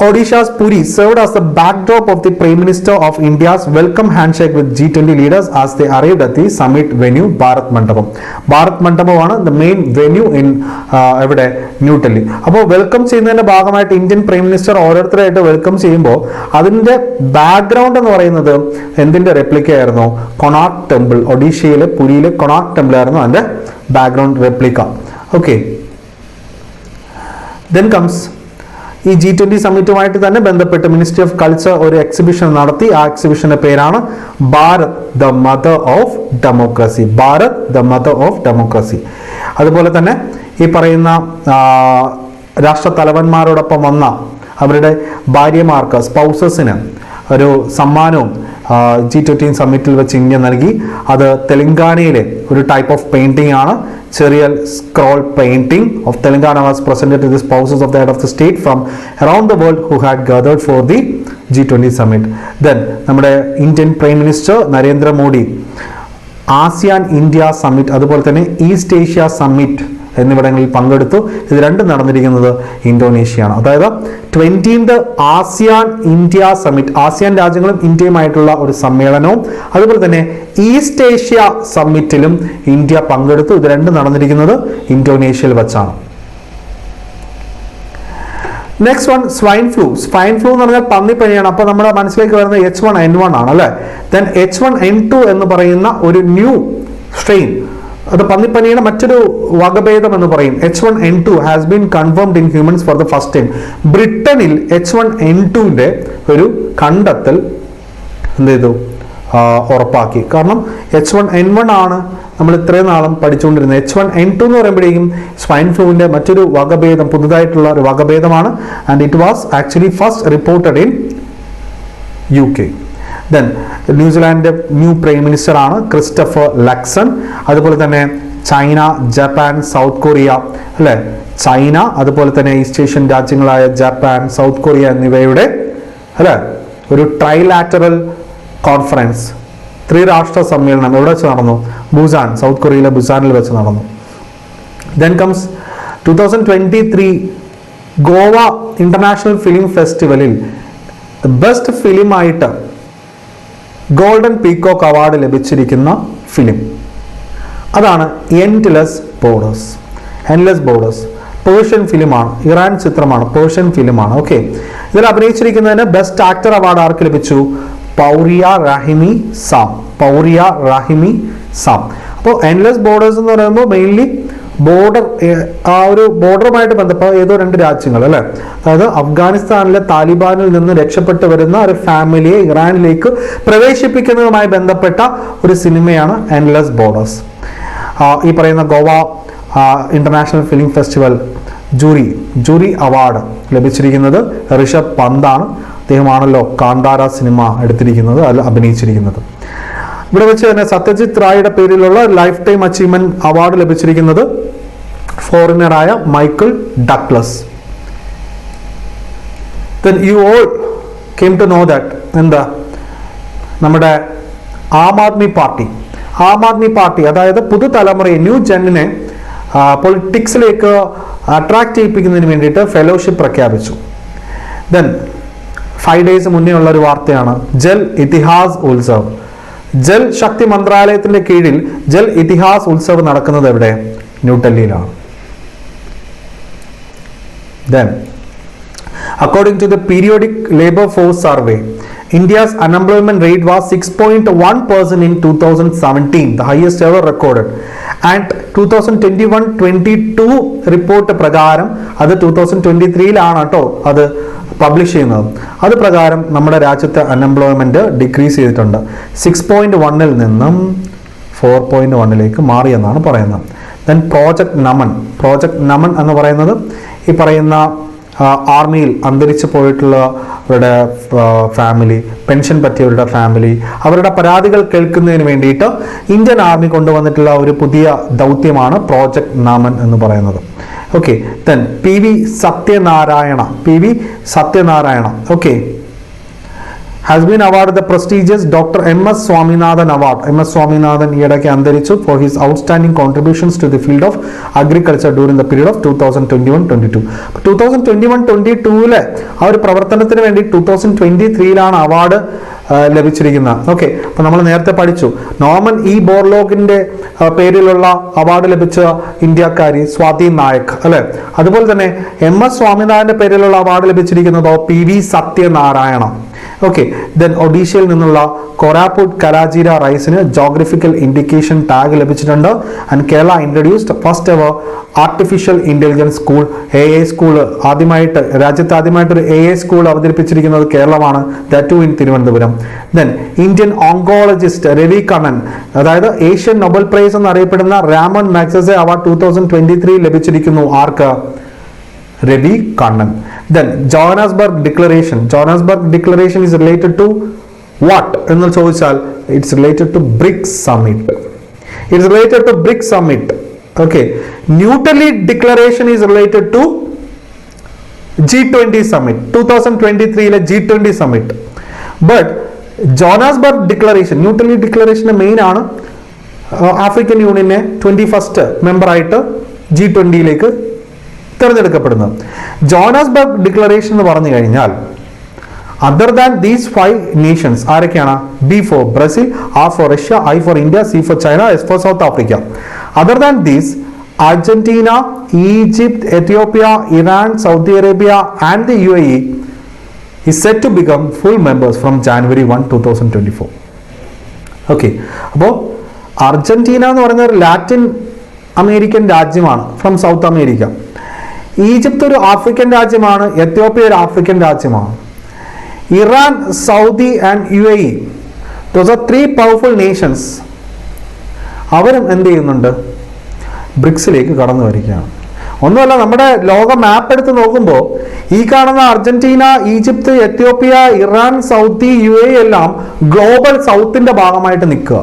Odisha's Puri served as the backdrop of the Prime Minister of India's welcome handshake with G20 leaders as they arrived at the summit venue, Bharat Mandapam. Bharat Mandapam the main venue in എവിടെ? ന്യൂഡൽഹി. അപ്പോൾ welcome ചെയ്യുന്നതിന്റെ ഭാഗമായിട്ട് Indian prime minister ഓരോരുത്തരായിട്ട് welcome ചെയ്യുമ്പോൾ അതിന്റെ background എന്ന് പറയുന്നത് എന്തിന്റെ റെപ്ലിക്ക ആയിരുന്നു? കൊണാർക്ക് ടെമ്പിൾ, ഒഡീഷയിലെ പുരിയിലെ കൊണാർക്ക് ടെമ്പിൾ ആയിരുന്നു അതിന്റെ background replica. Okay, then comes ഈ G20 സമ്മിറ്റുമായിട്ട് തന്നെ ബന്ധപ്പെട്ട് മിനിസ്ട്രി ഓഫ് കൾച്ചർ ഒരു എക്സിബിഷൻ നടത്തി. ആ എക്സിബിഷന്റെ പേരാണ് Bharat the mother of democracy. Bharat the mother of democracy. അതുപോലെ തന്നെ ഈ പറയുന്ന രാഷ്ട്ര തലവന്മാരോടൊപ്പം വന്ന അവരുടെ ഭാര്യമാർക്ക്, സ്പൗസസിന് ഒരു സമ്മാനവും G20 സമ്മിറ്റിൽ വെച്ച് ഇന്ത്യ നൽകി. അത് തെലങ്കാനയിലെ ഒരു ടൈപ്പ് ഓഫ് പെയിന്റിംഗ് ആണ്. Serial scroll painting of Telangana was presented to the spouses of the head of the state from around the world who had gathered for the G20 summit. Then നമ്മുടെ Indian prime minister Narendra Modi ASEAN India summit, അതുപോലെ തന്നെ east Asia summit എന്നിവിടങ്ങളിൽ പങ്കെടുത്തു. ഇത് രണ്ടും നടന്നിരിക്കുന്നത് ഇന്തോനേഷ്യയാണ്. അതായത് 20th ASEAN India summit, ASEAN രാജ്യങ്ങളും ഇന്ത്യയുമായിട്ടുള്ള ഒരു സമ്മേളനവും അതുപോലെ തന്നെ ഈസ്റ്റ് ഏഷ്യ സമ്മിറ്റിലും ഇന്ത്യ പങ്കെടുത്തു. ഇത് രണ്ടും നടന്നിരിക്കുന്നത് ഇന്തോനേഷ്യയിൽ വെച്ചാണ്. Next one swine flu. Swine flu എന്ന് പറഞ്ഞാൽ പന്നിപ്പനിയാണ്. അപ്പോൾ നമ്മുടെ മനസ്സിലേക്ക് വരുന്നത് H1N1 ആണ്, അല്ലെ? ദെൻ H1N2 എന്ന് പറയുന്ന ഒരു ന്യൂ സ്ട്രെയിൻ, അത് പന്നിപ്പനിയുടെ മറ്റൊരു വകഭേദം എന്ന് പറയും. H1N2 has been confirmed in humans for the first time. ബ്രിട്ടനിൽ H1N2ന്റെ ഒരു കണ്ടെത്തൽ എന്ത് ചെയ്തു? ഉറപ്പാക്കി. കാരണം H1N1 ആണ് നമ്മൾ ഇത്രയും നാളും പഠിച്ചുകൊണ്ടിരുന്നത്. H1N2 എന്ന് പറയുമ്പോഴേക്കും സ്വൈൻ ഫ്ലൂവിന്റെ മറ്റൊരു വകഭേദം, പുതുതായിട്ടുള്ള ഒരു വകഭേദമാണ്. And it was actually first reported in UK. Then ന്യൂസിലാൻഡിന്റെ ന്യൂ പ്രൈം മിനിസ്റ്റർ ആണ് ക്രിസ്റ്റഫർ ലക്സൺ. അതുപോലെ തന്നെ ചൈന, ജപ്പാൻ, സൗത്ത് കൊറിയ, അല്ലെ? ചൈന, അതുപോലെ തന്നെ ഈസ്റ്റ് ഏഷ്യൻ രാജ്യങ്ങളായ ജപ്പാൻ, സൗത്ത് കൊറിയ എന്നിവയുടെ അല്ലെ ഒരു ട്രൈലാറ്ററൽ കോൺഫറൻസ്, ത്രിരാഷ്ട്ര സമ്മേളനം എവിടെ വെച്ച് നടന്നു? ബുസാൻ, സൗത്ത് കൊറിയയിലെ ബുസാനിൽ വെച്ച് നടന്നു. Then comes 2023 Goa international film ഫെസ്റ്റിവലിൽ ബെസ്റ്റ് ഫിലിമായിട്ട് ഗോൾഡൻ പീകോക്ക് അവാർഡ് ലഭിച്ചിരിക്കുന്ന ഫിലിം അതാണ് endless borders. Endless borders Persian ഫിലിമാണ്, ഇറാൻ ചിത്രമാണ്, പേർഷ്യൻ ഫിലിമാണ്. ഓക്കെ, ഇതിൽ അഭിനയിച്ചിരിക്കുന്നതിന് ബെസ്റ്റ് ആക്ടർ അവാർഡ് ആർക്ക് ലഭിച്ചു? Pouria Rahimi Sam. അപ്പോൾ എൻഡ്ലെസ് ബോർഡേഴ്സ് എന്ന് പറയുമ്പോൾ മെയിൻലി ബോർഡർ, ആ ഒരു ബോർഡറുമായിട്ട് ബന്ധപ്പെട്ട ഏതോ 2 രാജ്യങ്ങൾ, അല്ലെ? അതായത് അഫ്ഗാനിസ്ഥാനിലെ താലിബാനിൽ നിന്ന് രക്ഷപ്പെട്ടു വരുന്ന ഒരു ഫാമിലിയെ ഇറാനിലേക്ക് പ്രവേശിപ്പിക്കുന്നതുമായി ബന്ധപ്പെട്ട ഒരു സിനിമയാണ് എൻഡ്ലെസ് ബോർഡേഴ്സ്. ഈ പറയുന്ന Goa international film festival jury award ലഭിച്ചിരിക്കുന്നത് ഋഷഭ് പന്താണ്. അദ്ദേഹമാണല്ലോ കാന്താര സിനിമ എടുത്തിരിക്കുന്നത്, അല്ല അഭിനയിച്ചിരിക്കുന്നത്. ഇവിടെ വെച്ച് തന്നെ സത്യജിത് റായുടെ പേരിലുള്ള ലൈഫ് ടൈം അച്ചീവ്മെന്റ് അവാർഡ് ലഭിച്ചിരിക്കുന്നത് ഫോറിനറായ Michael Douglas. Then you all came to know that എന്താ നമ്മുടെ ആം ആദ്മി പാർട്ടി അതായത് പുതുതലമുറയെ ന്യൂ ജെന്നിനെ പൊളിറ്റിക്സിലേക്ക് അട്രാക്ട് ചെയ്യിപ്പിക്കുന്നതിന് വേണ്ടിയിട്ട് ഫെലോഷിപ്പ് പ്രഖ്യാപിച്ചു. ദെൻ 5 days മുന്നേ ഉള്ള ഒരു വാർത്തയാണ് ജൽ ഇതിഹാസ് ഉത്സവ്. ജൽ ശക്തി മന്ത്രാലയത്തിന്റെ കീഴിൽ ജൽ ഇതിഹാസ് ഉത്സവ് നടക്കുന്നത് എവിടെ? ന്യൂഡൽഹിയിലാണ്. Then according to the periodic labor force survey, India's unemployment rate was 6.1% in 2017, the highest ever recorded, and 2021-22 report പ്രകാരം അത് 2023 കേട്ടോ അത് പബ്ലിഷ് ചെയ്യുന്നത്. അത് പ്രകാരം നമ്മുടെ രാജ്യത്തെ അൺഎംപ്ലോയ്മെന്റ് ഡിക്രീസ് ചെയ്തിട്ടുണ്ട്. 6.1 നിന്നും 4.1 മാറിയെന്നാണ് പറയുന്നത്. ദെൻ പ്രോജക്ട് നമൻ എന്ന് പറയുന്നത് ഈ പറയുന്ന ആർമിയിൽ അന്തരിച്ചു പോയിട്ടുള്ളവരുടെ ഫാമിലി, പെൻഷൻ പറ്റിയവരുടെ ഫാമിലി, അവരുടെ പരാതികൾ കേൾക്കുന്നതിന് വേണ്ടിയിട്ട് ഇന്ത്യൻ ആർമി കൊണ്ടുവന്നിട്ടുള്ള ഒരു പുതിയ ദൗത്യമാണ് പ്രോജക്ട് നമൻ എന്ന് പറയുന്നത്. Okay. Then P V Satyanarayana okay has been awarded the prestigious Dr. M.S. Swaminathan Award. M.S. Swaminathan ഈയിടയ്ക്ക് അന്തരിച്ചു for his outstanding contributions to the field of agriculture during the period of 2021-22. 2021-22 ആ ഒരു പ്രവർത്തനത്തിന് വേണ്ടി 2023 അവാർഡ് ലഭിച്ചിരിക്കുന്നത്. Okay. അപ്പോൾ നമ്മൾ നേരത്തെ പഠിച്ചു നോർമൻ ഇ ബോർലോഗിന്റെ പേരിലുള്ള അവാർഡ് ലഭിച്ച ഇന്ത്യക്കാരി സ്വാതി നായക് അല്ലെ. അതുപോലെ തന്നെ M.S. സ്വാമിനാഥന്റെ പേരിലുള്ള അവാർഡ് ലഭിച്ചിരിക്കുന്നതോ P V Satyanarayana. Okay. Then ഒഡീഷയിൽ നിന്നുള്ള കോരാപുട്ട് കലാജിര റൈസിന് ജോഗ്രഫിക്കൽ ഇൻഡിക്കേഷൻ ടാഗ് ലഭിച്ചിട്ടുണ്ട്. And Kerala introduced first ever artificial intelligence school AI school രാജ്യത്ത് ആദ്യമായിട്ട് ഒരു AI സ്കൂൾ അവതരിപ്പിച്ചിരിക്കുന്നത് കേരളമാണ്. That too in Thiruvananthapuram. Then Indian oncologist Ravi Kannan, അതായത് ഏഷ്യൻ നൊബൽ പ്രൈസ് എന്നറിയപ്പെടുന്ന രാമൻ മാഗ്സസെ അവാർഡ് 2023 ലഭിച്ചിരിക്കുന്നു. ആർക്ക്? Ravi Kannan. Then Johannesburg Declaration is related to what? എന്ന് ചോദിച്ചാൽ it's related to BRICS Summit. Okay. New Delhi Declaration is related to G20 Summit. 2023 G20 Summit. But Johannesburg Declaration, New Delhi Declaration main ആണ് African യൂണിയനെ 21st member ആയിട്ട് G20 തിരഞ്ഞെടുക്കപ്പെടുന്നത്. Johannesburg declaration എന്ന് പറഞ്ഞു കഴിഞ്ഞാൽ other than these 5 nations ആരൊക്കെയാണ്? B for Brazil, R for Russia, I for India, C for China, S for South Africa. Other than these, Argentina, Egypt, Ethiopia, Iran, Saudi Arabia and the UAE is set to become full members from January 1, 2024. Okay. അപ്പോൾ Argentina എന്ന് പറയുന്ന ഒരു Latin American രാജ്യമാണ്, from south America. Egypt ഒരു African രാജ്യമാണ്. Ethiopia ഒരു African രാജ്യമാണ്. Iran, Saudi and UAE, those are 3 powerful nations. അവരും എന്ത് ചെയ്യുന്നുണ്ട്? ബ്രിക്സിലേക്ക് കടന്നു വരികയാണ്. ഒന്നുമല്ല, നമ്മുടെ ലോക മാപ്പ് എടുത്ത് നോക്കുമ്പോൾ ഈ കാണുന്ന Argentina, Egypt, Ethiopia, Iran, Saudi, UAE എല്ലാം ഗ്ലോബൽ സൗത്തിന്റെ ഭാഗമായിട്ട് നിൽക്കുക.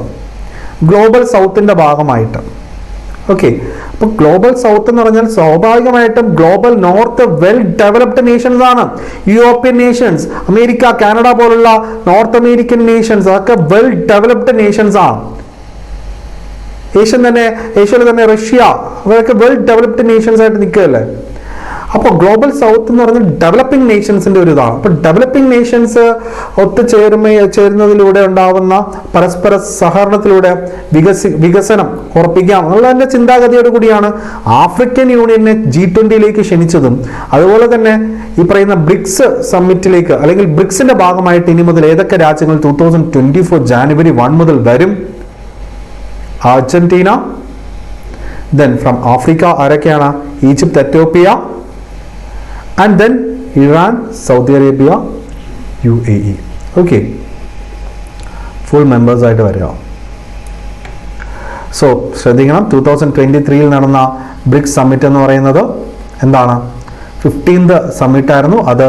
ഓക്കെ. അപ്പോൾ ഗ്ലോബൽ സൗത്ത് എന്ന് പറഞ്ഞാൽ സ്വാഭാവികമായിട്ടും global north well developed Nations ആണ്. യൂറോപ്യൻ നേഷൻസ്, അമേരിക്ക, കാനഡ പോലുള്ള നോർത്ത് അമേരിക്കൻ നേഷൻസ് അതൊക്കെ വെൽ ഡെവലപ്ഡ് നേഷൻസ് ആണ്. ഏഷ്യയിൽ തന്നെ റഷ്യ, അവരൊക്കെ വെൽ ഡെവലപ്ഡ് നേഷൻസ് ആയിട്ട് നിൽക്കുകയല്ലേ. അപ്പോൾ ഗ്ലോബൽ സൗത്ത് എന്ന് പറഞ്ഞാൽ ഡെവലപ്പിംഗ് നേഷൻസിന്റെ ഒരു ഇതാണ്. അപ്പോൾ ഡെവലപ്പിംഗ് നേഷൻസ് ചേരുന്നതിലൂടെ ഉണ്ടാവുന്ന പരസ്പര സഹകരണത്തിലൂടെ വികസനം ഉറപ്പിക്കാം എന്നുള്ളതിന്റെ ചിന്താഗതിയോട് കൂടിയാണ് ആഫ്രിക്കൻ യൂണിയനെ G20 ക്ഷണിച്ചതും. അതുപോലെ തന്നെ ഈ പറയുന്ന ബ്രിക്സ് സമ്മിറ്റിലേക്ക് അല്ലെങ്കിൽ ബ്രിക്സിന്റെ ഭാഗമായിട്ട് ഇനി മുതൽ ഏതൊക്കെ രാജ്യങ്ങൾ 2024 January 1 മുതൽ വരും? അർജന്റീന, ദെൻ ഫ്രം ആഫ്രിക്ക ആരൊക്കെയാണ്? Egypt, Ethiopia, and then Iran, Saudi Arabia, UAE. Okay. Full members ആയിട്ട് വരിക. സോ ശ്രദ്ധിക്കണം, 2023 നടന്ന ബ്രിക്സ് സമ്മിറ്റ് എന്ന് പറയുന്നത് എന്താണ്? 15th സമ്മിറ്റ് ആയിരുന്നു. അത്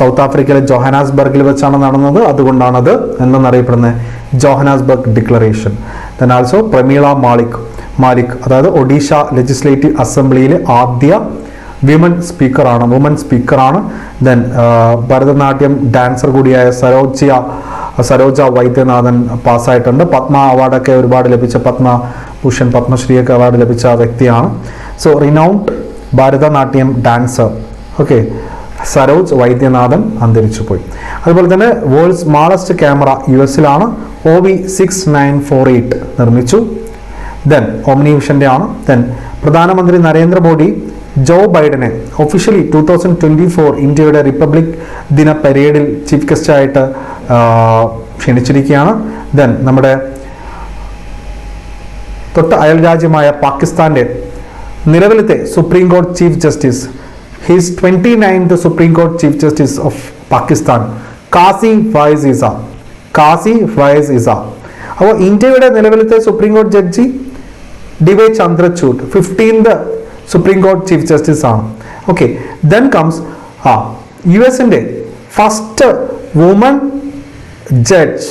സൗത്ത് ആഫ്രിക്കയിലെ ജോഹാനാസ്ബർഗിൽ വെച്ചാണ് നടന്നത്. അതുകൊണ്ടാണ് അത് എന്തെന്നറിയപ്പെടുന്നത് Johannesburg declaration. Then also Pramila Mallik അതായത് ഒഡീഷ ലെജിസ്ലേറ്റീവ് അസംബ്ലിയിലെ ആദ്യ വുമൻ സ്പീക്കറാണ്. ദെൻ ഭരതനാട്യം ഡാൻസർ കൂടിയായ സരോജ വൈദ്യനാഥൻ പാസ്സായിട്ടുണ്ട്. പത്മ അവാർഡൊക്കെ ഒരുപാട് ലഭിച്ച, പത്മഭൂഷൺ പത്മശ്രീയൊക്കെ അവാർഡ് ലഭിച്ച വ്യക്തിയാണ്. So renowned Bharatanatyam dancer Saroj Vaidyanathan അന്തരിച്ചു പോയി. അതുപോലെ തന്നെ വേൾഡ്സ് സ്മാളസ്റ്റ് ക്യാമറ US-ലാണ്, OV6948 നിർമ്മിച്ചു. ദെൻ ഓംനി വിഷന്റെ ആണ്. ദെൻ പ്രധാനമന്ത്രി നരേന്ദ്രമോദി ജോ ബൈഡനെ ഒഫീഷ്യലി 2024 ഇന്ത്യയുടെ റിപ്പബ്ലിക് ദിന പരേഡിൽ ചീഫ് ഗസ്റ്റായിട്ട് ക്ഷണിച്ചിരിക്കുകയാണ്. ദെൻ നമ്മുടെ തൊട്ട് അയൽ രാജ്യമായ പാകിസ്ഥാന്റെ നിലവിലത്തെ സുപ്രീം കോടതി chief justice, his 29th supreme കോടതി chief justice of Pakistan Qazi Faez Isa. അപ്പോൾ ഇന്ത്യയുടെ നിലവിലത്തെ സുപ്രീം കോടതി ജഡ്ജി DY ചന്ദ്രചൂഡ് 15th സുപ്രീം കോടതി ചീഫ് ജസ്റ്റിസ് ആണ്. ദെൻ കംസ് US-ന്റെ ഫസ്റ്റ് വുമൺ ജഡ്ജ്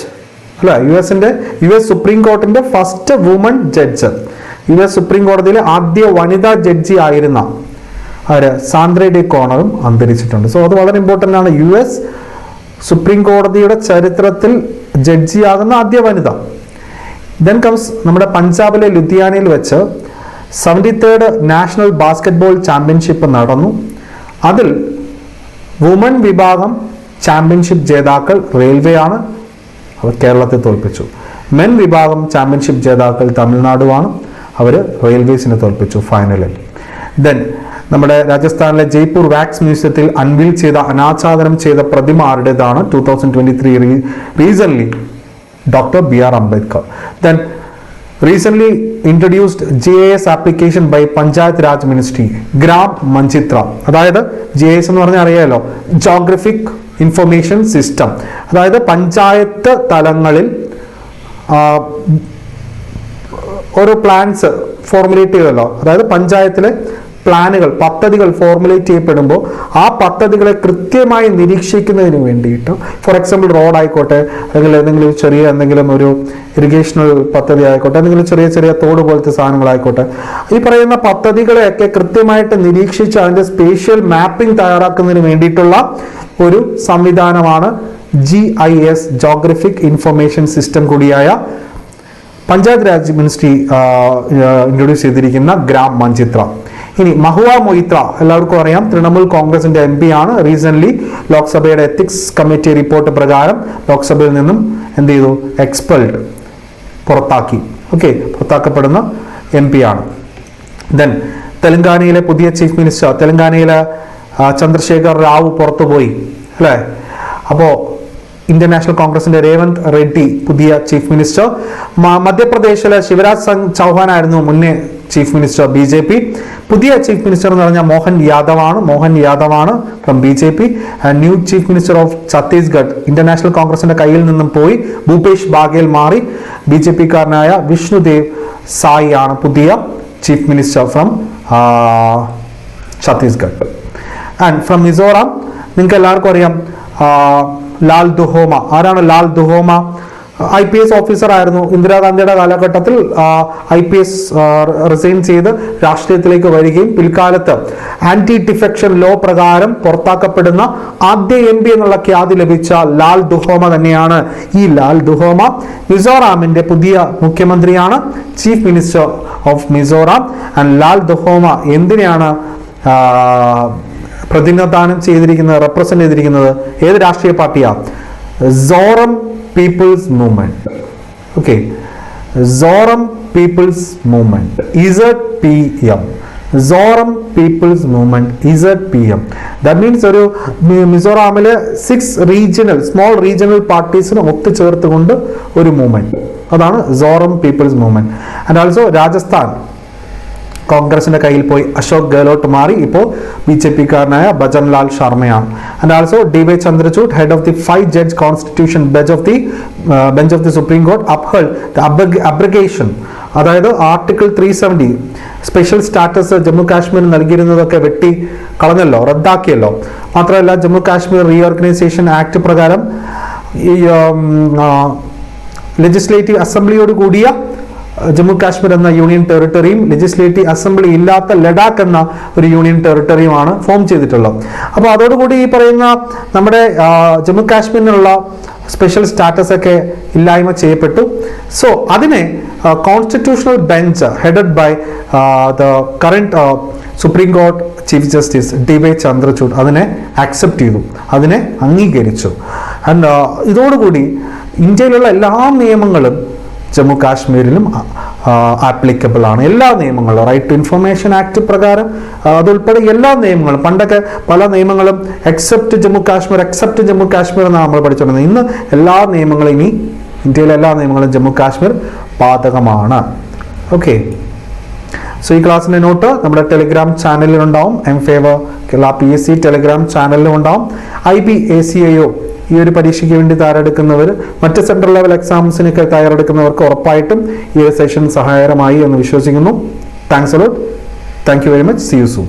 അല്ല, US സുപ്രീം കോടതിന്റെ first woman judge, US supreme കോടതിയിലെ ആദ്യ വനിതാ ജഡ്ജി ആയിരുന്ന സാന്ദ്ര ഡി കോണറും അന്തരിച്ചിട്ടുണ്ട്. സോ അത് വളരെ ഇമ്പോർട്ടൻ്റ് ആണ്. US സുപ്രീം കോടതിയുടെ ചരിത്രത്തിൽ ജഡ്ജിയാകുന്ന ആദ്യ വനിത. ദെൻ കംസ് നമ്മുടെ പഞ്ചാബിലെ ലുധിയാനയിൽ വെച്ച് 73rd നാഷണൽ ബാസ്കറ്റ്ബോൾ ചാമ്പ്യൻഷിപ്പ് നടന്നു. അതിൽ വുമൺ വിഭാഗം ചാമ്പ്യൻഷിപ്പ് ജേതാക്കൾ റെയിൽവേ ആണ്, അവർ കേരളത്തെ തോൽപ്പിച്ചു. മെൻ വിഭാഗം ചാമ്പ്യൻഷിപ്പ് ജേതാക്കൾ തമിഴ്നാടുമാണ്, അവർ റെയിൽവേസിനെ തോൽപ്പിച്ചു ഫൈനലിൽ. ദെൻ നമ്മുടെ രാജസ്ഥാനിലെ ജയ്പൂർ വാക്സ് മ്യൂസിയത്തിൽ അൺവീൽ ചെയ്ത അനാച്ഛാദനം ചെയ്ത പ്രതിമ ആരുടേതാണ്? 2023 റീസൺലി Dr. B.R. Ambedkar. Then recently introduced GIS application by Panchayat Raj Ministry, Gram Manchitra. അതായത് GIS എന്ന് പറഞ്ഞാൽ അറിയാലോ, ജോഗ്രഫിക് ഇൻഫർമേഷൻ സിസ്റ്റം. അതായത് പഞ്ചായത്ത് തലങ്ങളിൽ ഓരോ പ്ലാൻസ് ഫോർമുലേറ്റ് ചെയ്യുമല്ലോ, അതായത് പഞ്ചായത്തിലെ പ്ലാനുകൾ, പദ്ധതികൾ ഫോർമുലേറ്റ് ചെയ്യപ്പെടുമ്പോൾ ആ പദ്ധതികളെ കൃത്യമായി നിരീക്ഷിക്കുന്നതിന് വേണ്ടിയിട്ട്, ഫോർ എക്സാമ്പിൾ റോഡ് ആയിക്കോട്ടെ, അല്ലെങ്കിൽ എന്തെങ്കിലും ഒരു ഇറിഗേഷണൽ പദ്ധതി ആയിക്കോട്ടെ, എന്തെങ്കിലും ചെറിയ തോട് പോലത്തെ സാധനങ്ങളായിക്കോട്ടെ, ഈ പറയുന്ന പദ്ധതികളെയൊക്കെ കൃത്യമായിട്ട് നിരീക്ഷിച്ച് അതിൻ്റെ സ്പേഷ്യൽ മാപ്പിംഗ് തയ്യാറാക്കുന്നതിന് വേണ്ടിയിട്ടുള്ള ഒരു സംവിധാനമാണ് GIS, ജോഗ്രഫിക് ഇൻഫർമേഷൻ സിസ്റ്റം കൂടിയായ പഞ്ചായത്ത് രാജ് മിനിസ്ട്രി ഇൻട്രൊഡ്യൂസ് ചെയ്തിരിക്കുന്ന ഗ്രാം മഞ്ചിത്ര. ഇനി മഹുവ മൊയ്ത്ര എല്ലാവർക്കും അറിയാം, തൃണമൂൽ കോൺഗ്രസിന്റെ MP ആണ്. റീസെന്റ് ലോക്സഭയുടെ എത്തിക്സ് കമ്മിറ്റി റിപ്പോർട്ട് പ്രകാരം ലോക്സഭയിൽ നിന്നും എന്ത് ചെയ്തു? എക്സ്പെൽഡ്, പുറത്താക്കപ്പെടുന്ന MP ആണ്. ദെൻ തെലങ്കാനയിലെ പുതിയ ചീഫ് മിനിസ്റ്റർ, തെലങ്കാനയിലെ ചന്ദ്രശേഖർ റാവു പുറത്തുപോയി അല്ലേ. അപ്പോൾ ഇന്ത്യൻ നാഷണൽ കോൺഗ്രസിന്റെ രേവന്ത് റെഡ്ഡി പുതിയ ചീഫ് മിനിസ്റ്റർ. മധ്യപ്രദേശിലെ ശിവരാജ് സിംഗ് ചൗഹാൻ ആയിരുന്നു മുന്നേ ചീഫ് മിനിസ്റ്റർ BJP. പുതിയ ചീഫ് മിനിസ്റ്റർ എന്ന് പറഞ്ഞാൽ മോഹൻ യാദവാണ് from BJP. New chief minister of Chhattisgarh international കോൺഗ്രസിന്റെ കയ്യിൽ നിന്നും പോയി ഭൂപേഷ് ബാഗേൽ മാറി. BJP-കാരനായ വിഷ്ണുദേവ് സായി ആണ് പുതിയ chief minister from Chhattisgarh. And from Mizoram നിങ്ങൾക്ക് എല്ലാവർക്കും അറിയാം ലാൽ ദുഹോമ. ആരാണ് ലാൽ ദുഹോമ? IPS ഓഫീസർ ആയിരുന്നു. ഇന്ദിരാഗാന്ധിയുടെ കാലഘട്ടത്തിൽ IPS റിസൈൻ ചെയ്ത് രാഷ്ട്രീയത്തിലേക്ക് വരികയും പിൽക്കാലത്ത് ആന്റി ഡിഫെക്ഷൻ ലോ പ്രകാരം പുറത്താക്കപ്പെടുന്ന ആദ്യ MP എന്നുള്ള ഖ്യാതി ലഭിച്ച ലാൽ ദുഹോമ തന്നെയാണ്. ഈ ലാൽ ദുഹോമ മിസോറാമിന്റെ പുതിയ മുഖ്യമന്ത്രിയാണ്, chief minister of Mizoram. And Lal Duhoma എന്തിനാണ് പ്രതിനിധാനം ചെയ്തിരിക്കുന്നത്, റെപ്രസെന്റ് ചെയ്തിരിക്കുന്നത്? ഏത് രാഷ്ട്രീയ പാർട്ടിയാണ്? Zoram people's movement. Zoram people's movement, ZPM. Zoram people's movement, ZPM. That means ഒരു മിസോറാമിലെ 6 സ്മോൾ റീജിയണൽ പാർട്ടീസിനെ ഒത്തുചേർത്തുകൊണ്ട് ഒരു മൂവ്മെന്റ്, അതാണ് Zoram people's movement. And also Rajasthan കോൺഗ്രസിന്റെ കയ്യിൽ പോയി അശോക് ഗെഹ്ലോട്ട് മാറി. ഇപ്പോൾ BJP-കാരനായ ഭജൻലാൽ ശർമ്മയാണ്. And also DY Chandrachud, head of the 5-judge constitution bench of the supreme court, upheld the abrogation, അതായത് article 370 special status Jammu Kashmir നൽകിയിരുന്നതൊക്കെ വെട്ടി കളഞ്ഞല്ലോ, റദ്ദാക്കിയല്ലോ. മാത്രമല്ല ജമ്മു കാശ്മീർ റീഓർഗനൈസേഷൻ ആക്ട് പ്രകാരം ഈ ലെജിസ്ലേറ്റീവ് അസംബ്ലിയോട് കൂടിയ ജമ്മു കാശ്മീർ എന്ന യൂണിയൻ ടെറിട്ടറിയും ലെജിസ്ലേറ്റീവ് അസംബ്ലി ഇല്ലാത്ത ലഡാക്ക് എന്ന ഒരു യൂണിയൻ ടെറിട്ടറിയുമാണ് ഫോം ചെയ്തിട്ടുള്ളത്. അപ്പോൾ അതോടുകൂടി ഈ പറയുന്ന നമ്മുടെ ജമ്മു കാശ്മീരിനുള്ള സ്പെഷ്യൽ സ്റ്റാറ്റസ് ഒക്കെ ഇല്ലായ്മ ചെയ്യപ്പെട്ടു. സോ അതിനെ constitutional bench headed by the current supreme court chief justice DY Chandrachud അതിനെ അക്സെപ്റ്റ് ചെയ്തു, അതിനെ അംഗീകരിച്ചു. ആൻഡ് ഇതോടുകൂടി ഇന്ത്യയിലുള്ള എല്ലാ നിയമങ്ങളും ജമ്മു കാശ്മീരിലും ആപ്ലിക്കബിൾ ആണ്. എല്ലാ നിയമങ്ങളും, റൈറ്റ് ടു ഇൻഫർമേഷൻ ആക്ട് പ്രകാരം അതുൾപ്പെടെ എല്ലാ നിയമങ്ങളും, പണ്ടൊക്കെ പല നിയമങ്ങളും എക്സെപ്റ്റ് ജമ്മു കാശ്മീർ എന്നാണ് നമ്മൾ പഠിച്ചുകൊണ്ടിരുന്നത്. ഇന്ന് എല്ലാ നിയമങ്ങളും, ഇനി ഇന്ത്യയിലെ എല്ലാ നിയമങ്ങളും ജമ്മു കാശ്മീർ ബാധകമാണ്. ഓക്കെ, സോ ഈ ക്ലാസ്സിൻ്റെ നോട്ട് നമ്മുടെ ടെലിഗ്രാം ചാനലിലുണ്ടാവും. MFavor കേരള PSC ടെലിഗ്രാം ചാനലിലും ഉണ്ടാവും. IB ACIO ഈ ഒരു പരീക്ഷയ്ക്ക് വേണ്ടി തയ്യാറെടുക്കുന്നവർ, മറ്റ് സെൻട്രൽ ലെവൽ എക്സാംസിനൊക്കെ തയ്യാറെടുക്കുന്നവർക്ക് ഉറപ്പായിട്ടും ഈ ഒരു സെഷൻ സഹായകരമായി എന്ന് വിശ്വസിക്കുന്നു. Thanks a lot. Thank you very much. See you soon.